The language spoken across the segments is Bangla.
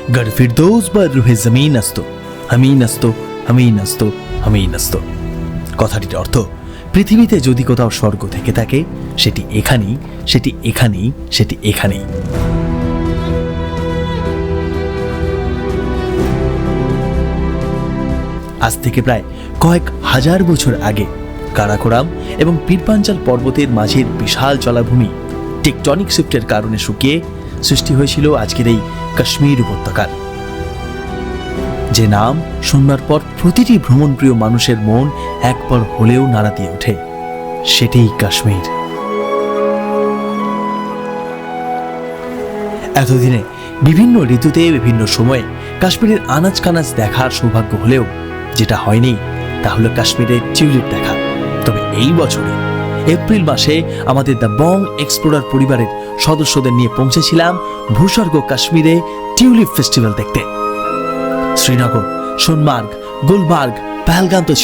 गर फिरदौस पर रूहे जमीन अस्तो हमीन अस्तो हमीन अस्तो हमीन अस्तो। কথাটির অর্থ পৃথিবীতে যদি কোথাও স্বর্গ থেকে থাকে সেটি এখানেই, সেটি এখানেই, সেটি এখানেই। আজ থেকে প্রায় কয়েক হাজার বছর আগে কারাকোরাম এবং পীরপাঞ্চাল পর্বতের মাঝের বিশাল জলাভূমি টেকটনিক শিফটের কারণে শুকিয়ে সৃষ্টি হয়েছিল আজকের এই কাশ্মীর উপত্যকার, যে নাম শুনবার পর প্রতিটি ভ্রমণপ্রিয় মানুষের মন একবার হলেও নাড়া দিয়ে ওঠে, সেটাই কাশ্মীর। এতদিনে বিভিন্ন ঋতুতে বিভিন্ন সময়ে কাশ্মীরের আনাজ কানাজ দেখার সৌভাগ্য হলেও যেটা হয়নি তা হলো কাশ্মীরের টিউলিপ দেখা। তবে এই বছরে এপ্রিল মাসে আমাদের দ্য বং এক্সপ্লোরার পরিবারের সদস্যদের নিয়ে পৌঁছেছিলাম ভূস্বর্গ কাশ্মীরে টিউলিপ ফেস্টিভ্যাল দেখতে। শ্রীনগর, সোনমার্গ, গুলমার্গ, পহেলগাম তো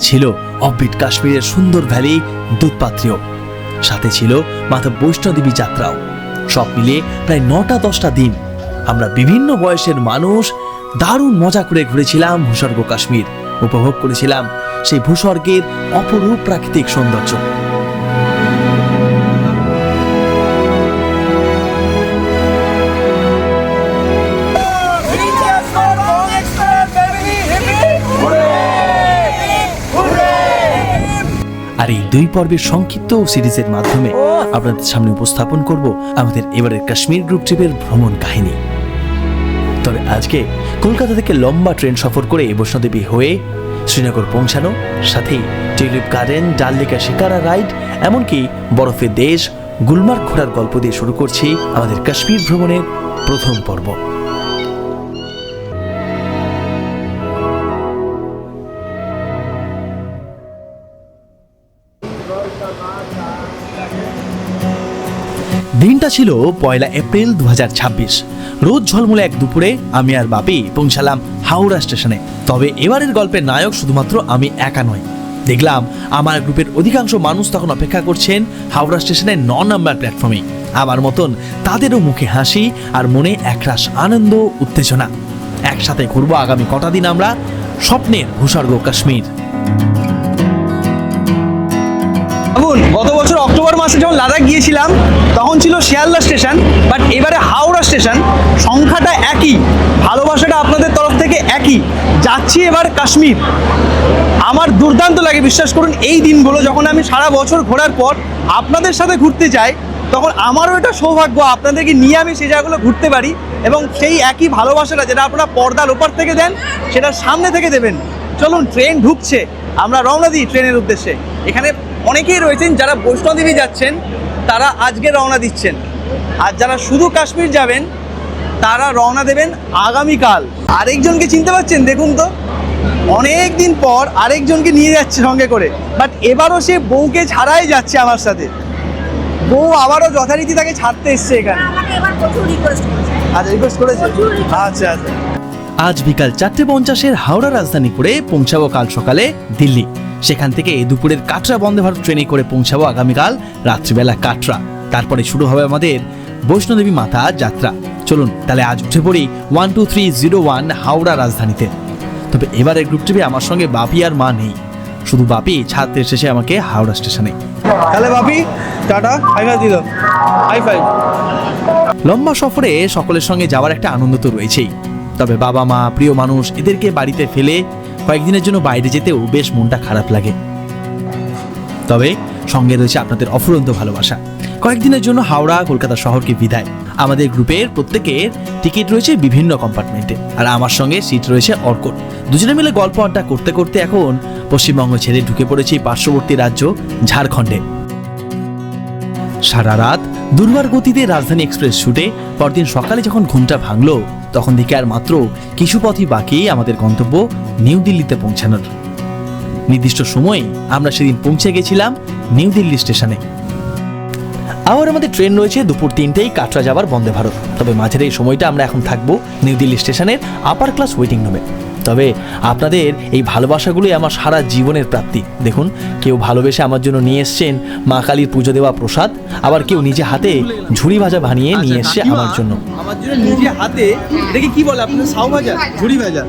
ছিল অফবিট কাশ্মীরের সুন্দর ভ্যালি দুধপাত্রীও, সাথে ছিল মাতা বৈষ্ণোদেবী যাত্রাও। সব মিলিয়ে প্রায় 9-10টা দিন আমরা বিভিন্ন বয়সের মানুষ দারুণ মজা করে ঘুরেছিলাম ভূস্বর্গ কাশ্মীর, উপভোগ করেছিলাম সেই ভূস্বর্গের অপরূপ প্রাকৃতিক সৌন্দর্য। আর এই 2 পর্বের সংক্ষিপ্ত সিরিজের মাধ্যমে আপনাদের সামনে উপস্থাপন করব আমাদের এবারের কাশ্মীর গ্রুপ ট্রিপের ভ্রমণ কাহিনী। তবে আজকে কলকাতা থেকে লম্বা ট্রেন সফর করে বৈষ্ণোদেবী হয়ে শ্রীনগর পৌঁছানো, সাথেই টিউলিপ গার্ডেন, ডাল লেকের শিকারা রাইড, এমনকি বরফের দেশ গুলমার্গ ঘোরার গল্প দিয়ে শুরু করছি আমাদের কাশ্মীর ভ্রমণের প্রথম পর্ব। দিনটা ছিল 1 এপ্রিল 2026। রোদ ঝলমলে এক দুপুরে আমি আর বাপি পৌঁছালাম হাওড়া স্টেশনে। তবে এবারের গল্পের নায়ক শুধুমাত্র আমি একা নই। দেখলাম আমার গ্রুপের অধিকাংশ মানুষ তখন অপেক্ষা করছেন হাওড়া স্টেশনের 9 নম্বর প্ল্যাটফর্মে। আমার মতন তাদেরও মুখে হাসি আর মনে একরাশ আনন্দ উত্তেজনা। একসাথে ঘুরবো আগামী কটা দিন আমরা স্বপ্নের ভূস্বর্গ কাশ্মীর। গত বছর অক্টোবর মাসে যখন লাদাখ গিয়েছিলাম তখন ছিল শিয়ালদা স্টেশন, বাট এবারে হাওড়া স্টেশন। সংখ্যাটা একই, ভালোবাসাটা আপনাদের তরফ থেকে একই। যাচ্ছি এবার কাশ্মীর। আমার দুর্দান্ত লাগে, বিশ্বাস করুন। এই দিনগুলো যখন আমি সারা বছর ঘোরার পর আপনাদের সাথে ঘুরতে যাই, তখন আমারও এটা সৌভাগ্য আপনাদেরকে নিয়ে আমি সেই জায়গাগুলো ঘুরতে পারি, এবং সেই একই ভালোবাসাটা যেটা আপনারা পর্দার ওপার থেকে দেন সেটা সামনে থেকে দেবেন। চলুন, ট্রেন ঢুকছে, আমরা রওনা দিই ট্রেনের উদ্দেশ্যে। এখানে অনেকেই রয়েছেন যারা বৈষ্ণোদেবী যাচ্ছেন, তারা আজকে রওনা দিচ্ছেন। আর যারা শুধু কাশ্মীর যাবেন তারা রওনা দেবেন আগামীকাল। আরেকজনকে চিনতে পারছেন? দেখুন তো, অনেক দিন পর আরেকজনকে নিয়ে যাচ্ছে সঙ্গে করে, বাট এবারও সে বউকে ছাড়াই যাচ্ছে আমার সাথে। বউ আবারও যথারীতি তাকে ছাড়তে এসছে এখানে। আচ্ছা, রিকোয়েস্ট করেছে। আচ্ছা আচ্ছা। আজ বিকাল 4:50 হাওড়া রাজধানী করে পৌঁছাবো কাল সকালে দিল্লি। সেখান থেকে দুপুরের কাটরা বন্দে ভারত ট্রেনে করে পৌঁছাবো আগামীকাল রাত্রিবেলা কাটরা। তারপরে শুরু হবে আমাদের বৈষ্ণোদেবী মাতা যাত্রা। চলুন তাহলে আজ উঠে পড়ি 12301 হাওড়া রাজধানীতে। তবে এবারের গ্রুপ ট্রিপে আমার সঙ্গে বাপি আর মা নেই, শুধু বাপি ছাড়তে এসেছে আমাকে হাওড়া স্টেশনে। তাহলে বাপি টাটা, হাই ফাইভ দিল, হাই ফাইভ। লম্বা সফরে সকলের সঙ্গে যাওয়ার একটা আনন্দ তো রয়েছেই, তবে বাবা মা, প্রিয় মানুষ, এদেরকে বাড়িতে ফেলে কয়েকদিনের জন্য বাইরে যেতেও বেশ মনটা খারাপ লাগে। তবে সঙ্গে রয়েছে আপনাদের অফুরন্ত ভালোবাসা। কয়েকদিনের জন্য হাওড়া কলকাতা শহরকে বিদায়। আমাদের গ্রুপের প্রত্যেকের টিকিট রয়েছে বিভিন্ন কম্পার্টমেন্টে, আর আমার সঙ্গে সিট রয়েছে অর্কট। দুজনে মিলে গল্প আড্ডা করতে করতে এখন পশ্চিমবঙ্গ ছেড়ে ঢুকে পড়েছি পার্শ্ববর্তী রাজ্য ঝাড়খণ্ডে। সারা রাত দুর্বার গতিতে রাজধানী এক্সপ্রেস ছুটে পরদিন সকালে যখন ঘুমটা ভাঙলো, তখন থেকে আর মাত্র কিছু পথই বাকি আমাদের গন্তব্য নিউ দিল্লিতে পৌঁছানোর। নির্দিষ্ট সময়ে আমরা সেদিন পৌঁছে গেছিলাম নিউ দিল্লি স্টেশনে। আবার আমাদের ট্রেন রয়েছে দুপুর 3টেই কাটরা যাবার বন্দে ভারত। তবে মাঝের এই সময়টা আমরা এখন থাকবো নিউ দিল্লি স্টেশনের আপার ক্লাস ওয়েটিং রুমে। তবে আপনাদের এই ভালোবাসাগুলোই আমার সারা জীবনের প্রাপ্তি। দেখুন, কেউ ভালোবেসে আমার জন্য নিয়ে এসছেন মা কালীর পুজো দেওয়া প্রসাদ, আবার কেউ নিজে হাতে ঝুড়ি ভাজা বানিয়ে নিয়ে এসছে আমার জন্য। আমার জন্য নিজে হাতে, এটাকে কি বলে আপনার, সাউ ভাজা, ঝুড়ি ভাজা?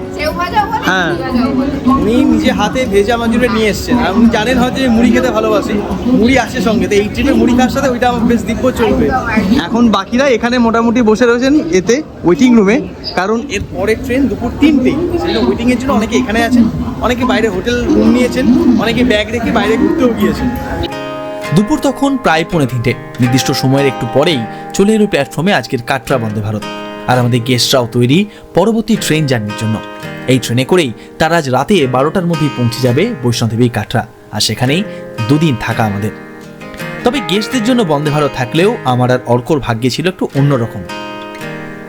হ্যাঁ, উনি নিজে হাতে ভেজে আমার জন্য নিয়ে এসছেন। আর উনি জানেন হয়তো যে মুড়ি খেতে ভালোবাসি, মুড়ি আসছে সঙ্গে, তো এই ট্রিপে মুড়ি খাওয়ার সাথে ওইটা আমার বেশ দিব্য চলবে। এখন বাকিরা এখানে মোটামুটি বসে রয়েছেন এতে ওয়েটিং রুমে, কারণ এর পরের ট্রেন দুপুর 3টে, সেটা ওয়েটিংয়ের জন্য অনেকে এখানে আছেন, অনেকে বাইরে হোটেল রুম নিয়েছেন, অনেকে ব্যাগ রেখে বাইরে ঘুরতেও গিয়েছেন। দুপুর তখন প্রায় 2:45, নির্দিষ্ট সময়ের একটু পরেই চলে এলো প্ল্যাটফর্মে আজকের কাটরা বন্দে ভারত। আর আমাদের গেস্টরাও তৈরি পরবর্তী ট্রেন জার্নির জন্য। এই ট্রেনে করেই তারা আজ রাতে 12টার মধ্যেই পৌঁছে যাবে বৈষ্ণোদেবী কাটরা, আর সেখানেই 2 দিন থাকা আমাদের। তবে গেস্টদের জন্য বন্দে ভারত থাকলেও আমার আর অর্কর ভাগ্যে ছিল একটু অন্যরকম,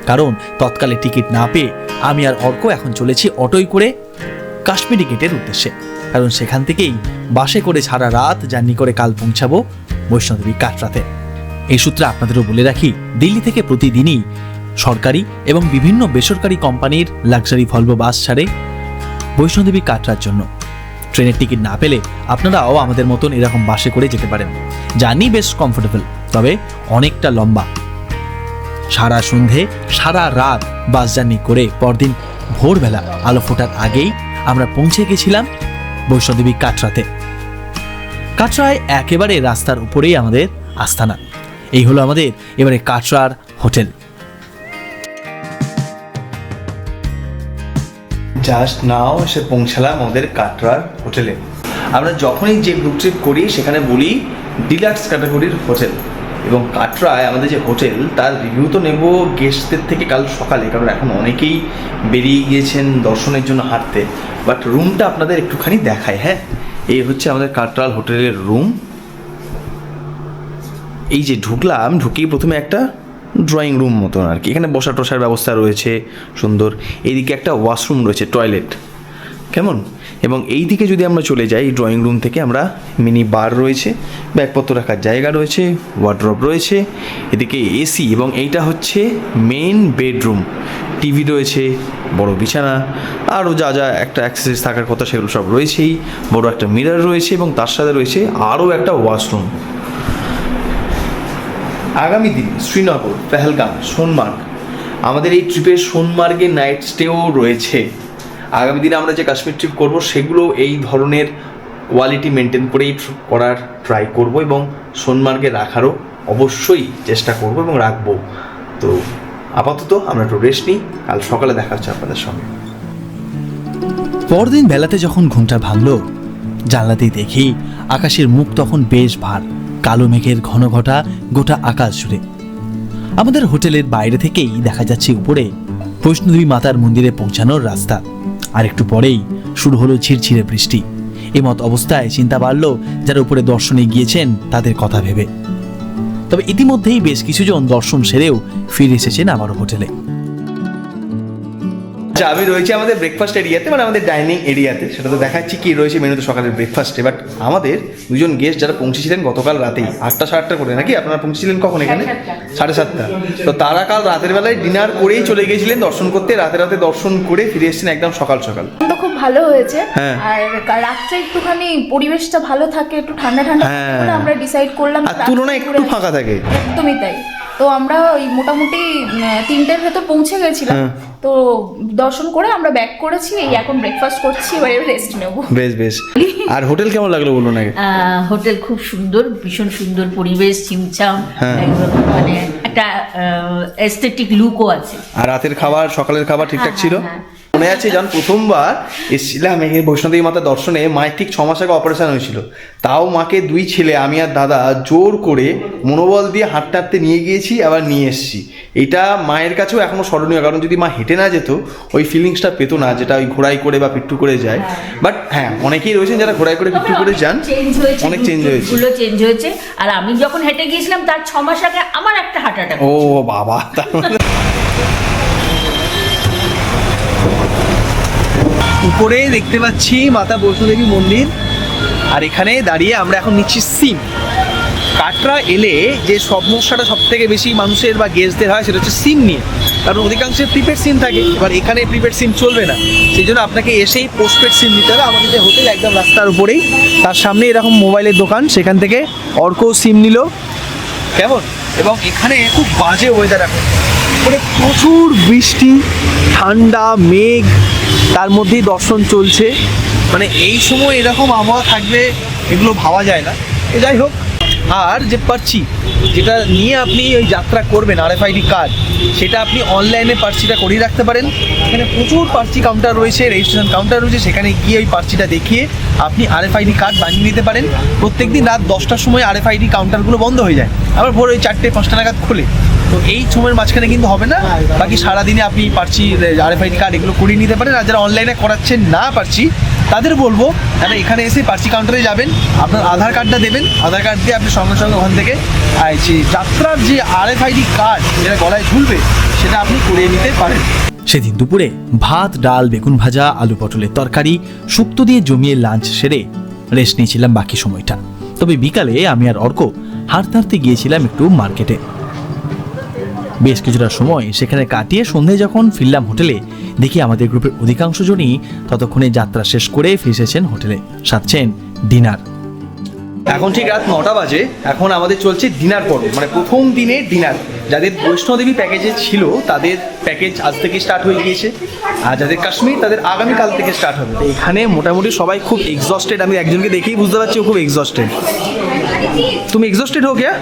কারণ তৎকালে টিকিট না পেয়ে আমি আর অর্ক এখন চলেছি অটোয় করে কাশ্মীরি গেটের উদ্দেশ্যে, কারণ সেখান থেকেই বাসে করে সারা রাত জার্নি করে কাল পৌঁছাবো বৈষ্ণোদেবী কাটরাতে। এই সূত্রে আপনাদেরও বলে রাখি, দিল্লি থেকে প্রতিদিনই সরকারি এবং বিভিন্ন বেসরকারি কোম্পানির লাক্সারি ভলভো বাস ছাড়ে বৈষ্ণোদেবী কাটরার জন্য। ট্রেনের টিকিট না পেলে আপনারাও আমাদের মতন এরকম বাসে করে যেতে পারেন। জার্নি বেশ কমফোর্টেবল, তবে অনেকটা লম্বা। সারা সন্ধে সারা রাত বাস জার্নি করে পরদিন ভোরবেলা আলো ফোটার আগেই আমরা পৌঁছে গেছিলাম বৈষ্ণোদেবী কাটরাতে। কাটরায় একেবারে রাস্তার উপরেই আমাদের আস্তানা। এই হলো আমাদের এবারে কাটরার হোটেল। জাস্ট নাও এসে পৌঁছালাম আমাদের কাটরার হোটেলে। আমরা যখনই যে গ্রুপ ট্রিপ করি সেখানে বলি ডিলাক্স ক্যাটাগরির হোটেল, এবং কাটরায় আমাদের যে হোটেল তার রিভিউ তো নেব গেস্টদের থেকে কাল সকালে, কারণ এখন অনেকেই বেরিয়ে গিয়েছেন দর্শনের জন্য হাঁটতে। বাট রুমটা আপনাদের একটুখানি দেখায়। হ্যাঁ, এই হচ্ছে আমাদের কাটরাল হোটেলের রুম। এই যে ঢুকলাম, ঢুকেই প্রথমে একটা ড্রয়িং রুম মতন আর কি, এখানে বসা টসার ব্যবস্থা রয়েছে সুন্দর। এইদিকে একটা ওয়াশরুম রয়েছে, টয়লেট কেমন। এবং এই দিকে যদি আমরা চলে যাই, ড্রয়িং রুম থেকে আমরা মিনি বার রয়েছে, ব্যাগপত্র রাখার জায়গা রয়েছে, ওয়ার্ড্রপ রয়েছে, এদিকে এসি, এবং এইটা হচ্ছে মেন বেডরুম। টিভি রয়েছে, বড় বিছানা, আরও যা যা একটা অ্যাক্সেসরিজ থাকার কথা সেগুলো সব রয়েছেই। বড় একটা মিরর রয়েছে এবং তার সাথে রয়েছে আরও একটা ওয়াশরুম। আগামী দিন শ্রীনগর, পেহেলগাম, সোনমার্গ, আমাদের এই ট্রিপে সোনমার্গে নাইট স্টেও রয়েছে। আগামী দিনে আমরা যে কাশ্মীর ট্রিপ করব সেগুলো এই ধরনের কোয়ালিটি মেনটেন করেই করার ট্রাই করব, এবং সোনমার্গে রাখারও অবশ্যই চেষ্টা করব এবং রাখবো। তো আপাতত আমরা একটু রেস্ট নিই, কাল সকালে দেখা হচ্ছে আপনাদের সঙ্গে। পরদিন বেলাতে যখন ঘুমটা ভাঙলো, জানলাতেই দেখি আকাশের মুখ তখন বেশ ভার, কালো মেঘের ঘন ঘটা গোটা আকাশ জুড়ে। আমাদের হোটেলের বাইরে থেকেই দেখা যাচ্ছে উপরে বৈষ্ণোদেবী মাতার মন্দিরে পৌঁছানোর রাস্তা। আর একটু পরেই শুরু হলো ঝিরঝিরে বৃষ্টি। এমত অবস্থায় চিন্তা বাড়ল যারা উপরে দর্শনে গিয়েছেন তাদের কথা ভেবে। তবে ইতিমধ্যেই বেশ কিছুজন দর্শন সেরেও ফিরে এসেছেন আমার হোটেলে। আমি রয়েছে আমাদের ব্রেকফাস্ট এরিয়াতে, মানে আমাদের ডাইনিং এরিয়াতে, সেটা তো দেখাচ্ছি কি রয়েছে মেনুতে সকালের ব্রেকফাস্টে। বাট আমাদের দুজন গেস্ট যারা পৌঁছেছিলেন গতকাল রাতেই 8টা 8:30 করে, নাকি আপনারা পৌঁছেছিলেন কখন এখানে? 7:30। তো তারা কাল রাতের বেলায় ডিনার করেই চলে গিয়েছিলেন দর্শন করতে, রাতে দর্শন করে ফিরে এসেছেন একদম সকাল সকাল। তো খুব ভালো হয়েছে। হ্যাঁ। আর রাত্রে একটুখানি পরিবেশটা ভালো থাকে, একটু ঠান্ডা ঠান্ডা বলে আমরা ডিসাইড করলাম আর তুলনায় একটু ফাঁকা থাকে। একদমই তাই। তো আমরা ওই মোটামুটি 3টের ভেতর পৌঁছে গেছিলাম। তো দর্শন করে আমরা ব্যাক করেছি, এই এখন ব্রেকফাস্ট করছি, এবারে রেস্ট নেব। বেশ বেশ। আর হোটেল কেমন লাগলো বলুন আগে? হোটেল খুব সুন্দর, ভীষণ সুন্দর পরিবেশ, চিমচাম, মানে একটা এস্থেটিক লুকও আছে। আর রাতের খাবার সকালের খাবার ঠিকঠাক ছিল? মনে আছে যখন প্রথমবার এসেছিলাম এই বৈষ্ণোদেবী মাতা দর্শনে, মায়ের ঠিক 6 মাস আগে অপারেশন হয়েছিল, তাও মাকে 2 ছেলে আমি আর দাদা জোর করে মনোবল দিয়ে হাঁটতে হাঁটতে নিয়ে গিয়েছি, আবার নিয়ে এসেছি। এটা মায়ের কাছেও এখনো স্মরণীয়, কারণ যদি মা হেঁটে না যেত ওই ফিলিংসটা পেতো না, যেটা ওই ঘোড়াই করে বা পিট্টু করে যায়। বাট হ্যাঁ, অনেকেই রয়েছেন যারা ঘোড়াই করে পিট্টু করে যান, অনেক চেঞ্জ হয়েছে, চেঞ্জ হয়েছে। আর আমি যখন হেঁটে গিয়েছিলাম তার 6 মাস আগে আমার একটা হার্ট অ্যাটাক। ও বাবা। উপরে দেখতে পাচ্ছি মাতা বৈষ্ণোদেবী মন্দির, আর এখানে দাঁড়িয়ে আমরা এখন নিচ্ছি সিম। কাটরা এলে যে সমস্যাটা সব থেকে বেশি মানুষের বা গেস্টদের হয় সেটা হচ্ছে সিম নিয়ে। কারণ অধিকাংশের প্রিপেড সিম থাকে, এবার এখানে প্রিপেড সিম চলবে না, সেই জন্য আপনাকে এসেই পোস্টপেড সিম নিতে হবে। আমাদের যে হোটেল একদম রাস্তার উপরেই, তার সামনে এরকম মোবাইলের দোকান, সেখান থেকে অর্ক সিম নিল, কেমন। এবং এখানে খুব বাজে ওয়েদার এখন, মানে প্রচুর বৃষ্টি, ঠান্ডা, মেঘ, তার মধ্যেই দর্শন চলছে, মানে এই সময় এরকম আবহাওয়া থাকবে এগুলো ভাবা যায় না। তো যাই হোক, আর যে পার্চি যেটা নিয়ে আপনি ওই যাত্রা করবেন RFID কার্ড, সেটা আপনি অনলাইনে পার্চিটা করিয়ে রাখতে পারেন। এখানে প্রচুর পার্চি কাউন্টার রয়েছে, রেজিস্ট্রেশন কাউন্টার রয়েছে, সেখানে গিয়ে ওই পার্চিটা দেখিয়ে আপনি RFID কার্ড বানিয়ে নিতে পারেন। প্রত্যেকদিন রাত 10টার সময় RFID কাউন্টারগুলো বন্ধ হয়ে যায়, আবার ভোর ওই 4টে-5টা নাগাদ খোলে। তো এই সময়ের মাঝখানে কিন্তু হবে না, বাকি সারাদিনে আপনি পার্চি, RFID কার্ড এগুলো করিয়ে নিতে পারেন। আর যারা অনলাইনে করাচ্ছেন না পার্চি, তাদের বলবো তাহলে এখানে এসে পার্চি কাউন্টারে যাবেন, আপনার আধার কার্ডটা দেবেন, আধার কার্ড দিয়ে আপনি সঙ্গে সঙ্গে ওখান থেকে যে যাত্রার যে RFID কার্ড যেটা গলায় ঝুলবে সেটা আপনি করিয়ে নিতে পারেন। সেদিন দুপুরে ভাত, ডাল, বেগুন ভাজা, আলু পটলের তরকারি, শুক্তো দিয়ে জমিয়ে লাঞ্চ সেরে রেস্ট নিয়েছিলাম বাকি সময়টা। তবে বিকালে আমি আর অর্ক হাঁটতে হাঁটতে গিয়েছিলাম একটু মার্কেটে। বেশ কিছুটা সময় সেখানে কাটিয়ে সন্ধ্যায় যখন ফিরলাম হোটেলে, দেখি আমাদের গ্রুপের অধিকাংশ জনই ততক্ষণে যাত্রা শেষ করে ফিরেছেন হোটেলে, সারছেন ডিনার। এখন ঠিক রাত 9টা বাজে, এখন আমাদের চলছে ডিনার পর্ব, মানে প্রথম দিনে ডিনার। যাদের বৈষ্ণোদেবী প্যাকেজে ছিল তাদের প্যাকেজ আজ থেকে স্টার্ট হয়ে গিয়েছে, আর যাদের কাশ্মীর তাদের আগামীকাল থেকে স্টার্ট হবে। তো এখানে মোটামুটি সবাই খুব এক্সস্টেড, আমি একজনকে দেখেই বুঝতে পারছি ও খুব এক্সস্টেড। তুমি এক্সস্টেড হো क्या?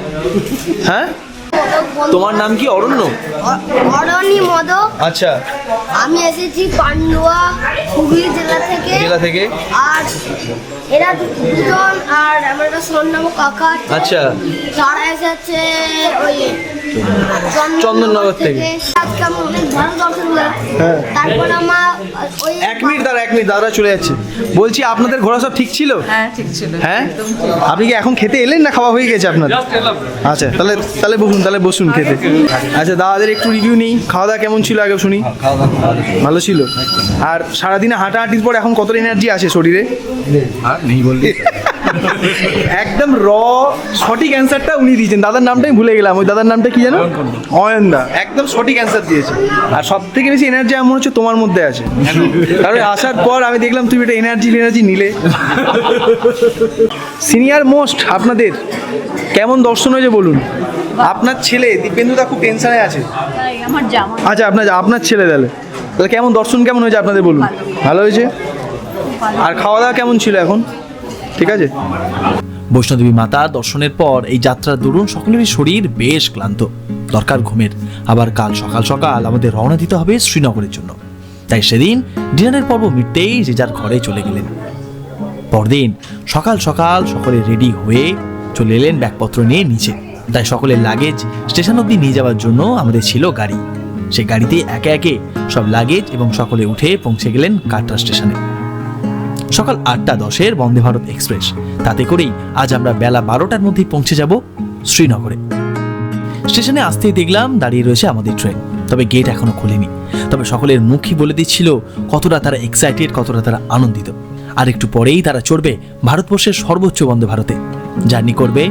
হ্যাঁ, তোমার নাম কি? অরণ্য? অরণি মদক। আচ্ছা, আমি এসেছি পান্ডুয়া, হুগলি জেলা থেকে। আর এরা দুজন, আর আমার একটা সোনামো কাকা আছে। আচ্ছা, তারা এসেছে ওই চন্দননগর থেকে। আজকে আমার অনেক ভালো দর্শন হলো। হ্যাঁ। তারপর আমার ওই 1 মিনিট দাঁড়া চলে যাচ্ছে। বলছি আপনাদের ঘোরা সব ঠিক ছিল? হ্যাঁ ঠিক ছিল। হ্যাঁ, আপনি কি এখন খেতে এলেন না খাওয়া হয়ে গেছে আপনার? আচ্ছা, তাহলে বসুন খেতে। আচ্ছা, দাদাদের একটু রিভিউ নেই, খাওয়া দাওয়া কেমন ছিল আগে শুনি। ভালো ছিল। আর সারাদিনে হাঁটাহাঁটির পর এখন কত এনার্জি আছে শরীরে? একদম সঠিক অ্যান্সারটা উনি দিয়েছেন। দাদার নামটাই ভুলে গেলাম, ওই দাদার নামটা কি জানো? অয়নদা। একদম সঠিক অ্যান্সার দিয়েছে। আর সব থেকে বেশি এনার্জি আমার মনে হচ্ছে তোমার মধ্যে আছে, কারণ আসার পর আমি দেখলাম তুমি একটা এনার্জি নিলে। সিনিয়র মোস্ট আপনাদের কেমন দর্শন হয়েছে বলুন। আপনার ছেলে দীপেন্দুদা খুব টেনশনে আছে। আমার জামা আচ্ছা, আপনার ছেলে তাহলে কেমন দর্শন কেমন হয়েছে আপনাদের বলুন। ভালো হয়েছে। আর খাওয়া দাওয়া কেমন ছিল এখন? ঠিক আছে। বৈষ্ণোদেবী মাতা দর্শনের পর এই যাত্রার দরুন সকলেরই শরীর বেশ ক্লান্ত, দরকার ঘুমের। আবার কাল সকাল সকাল আমাদের রওনা দিতে হবে শ্রীনগরের জন্য। তাই সেদিন ডিনারের পর্ব মিটতেই যে যার ঘরে চলে গেলেন। পরদিন সকাল সকাল সকলে রেডি হয়ে চলে এলেন ব্যাগপত্র নিয়ে নিচে। তাই সকলের লাগেজ স্টেশন অবধি নিয়ে যাওয়ার জন্য আমাদের ছিল গাড়ি। সেই গাড়িতে একে একে সব লাগেজ এবং সকলে উঠে পৌঁছে গেলেন কাটরা স্টেশনে। সকাল 8:10 বন্দে ভারত এক্সপ্রেস, তাতে করেই আজ আমরা বেলা 12টার মধ্যে পৌঁছে যাব শ্রীনগরে। স্টেশনে আসতেই দেখলাম দাঁড়িয়ে রয়েছে আমাদের ট্রেন, তবে গেট এখনো খোলেনি। তবে সকলের মুখই বলে দিচ্ছিল কতটা তারা এক্সাইটেড, কতটা তারা আনন্দিত। আর একটু পরেই তারা চড়বে ভারতবর্ষের সর্বোচ্চ বন্দে ভারতে, জার্নি করবে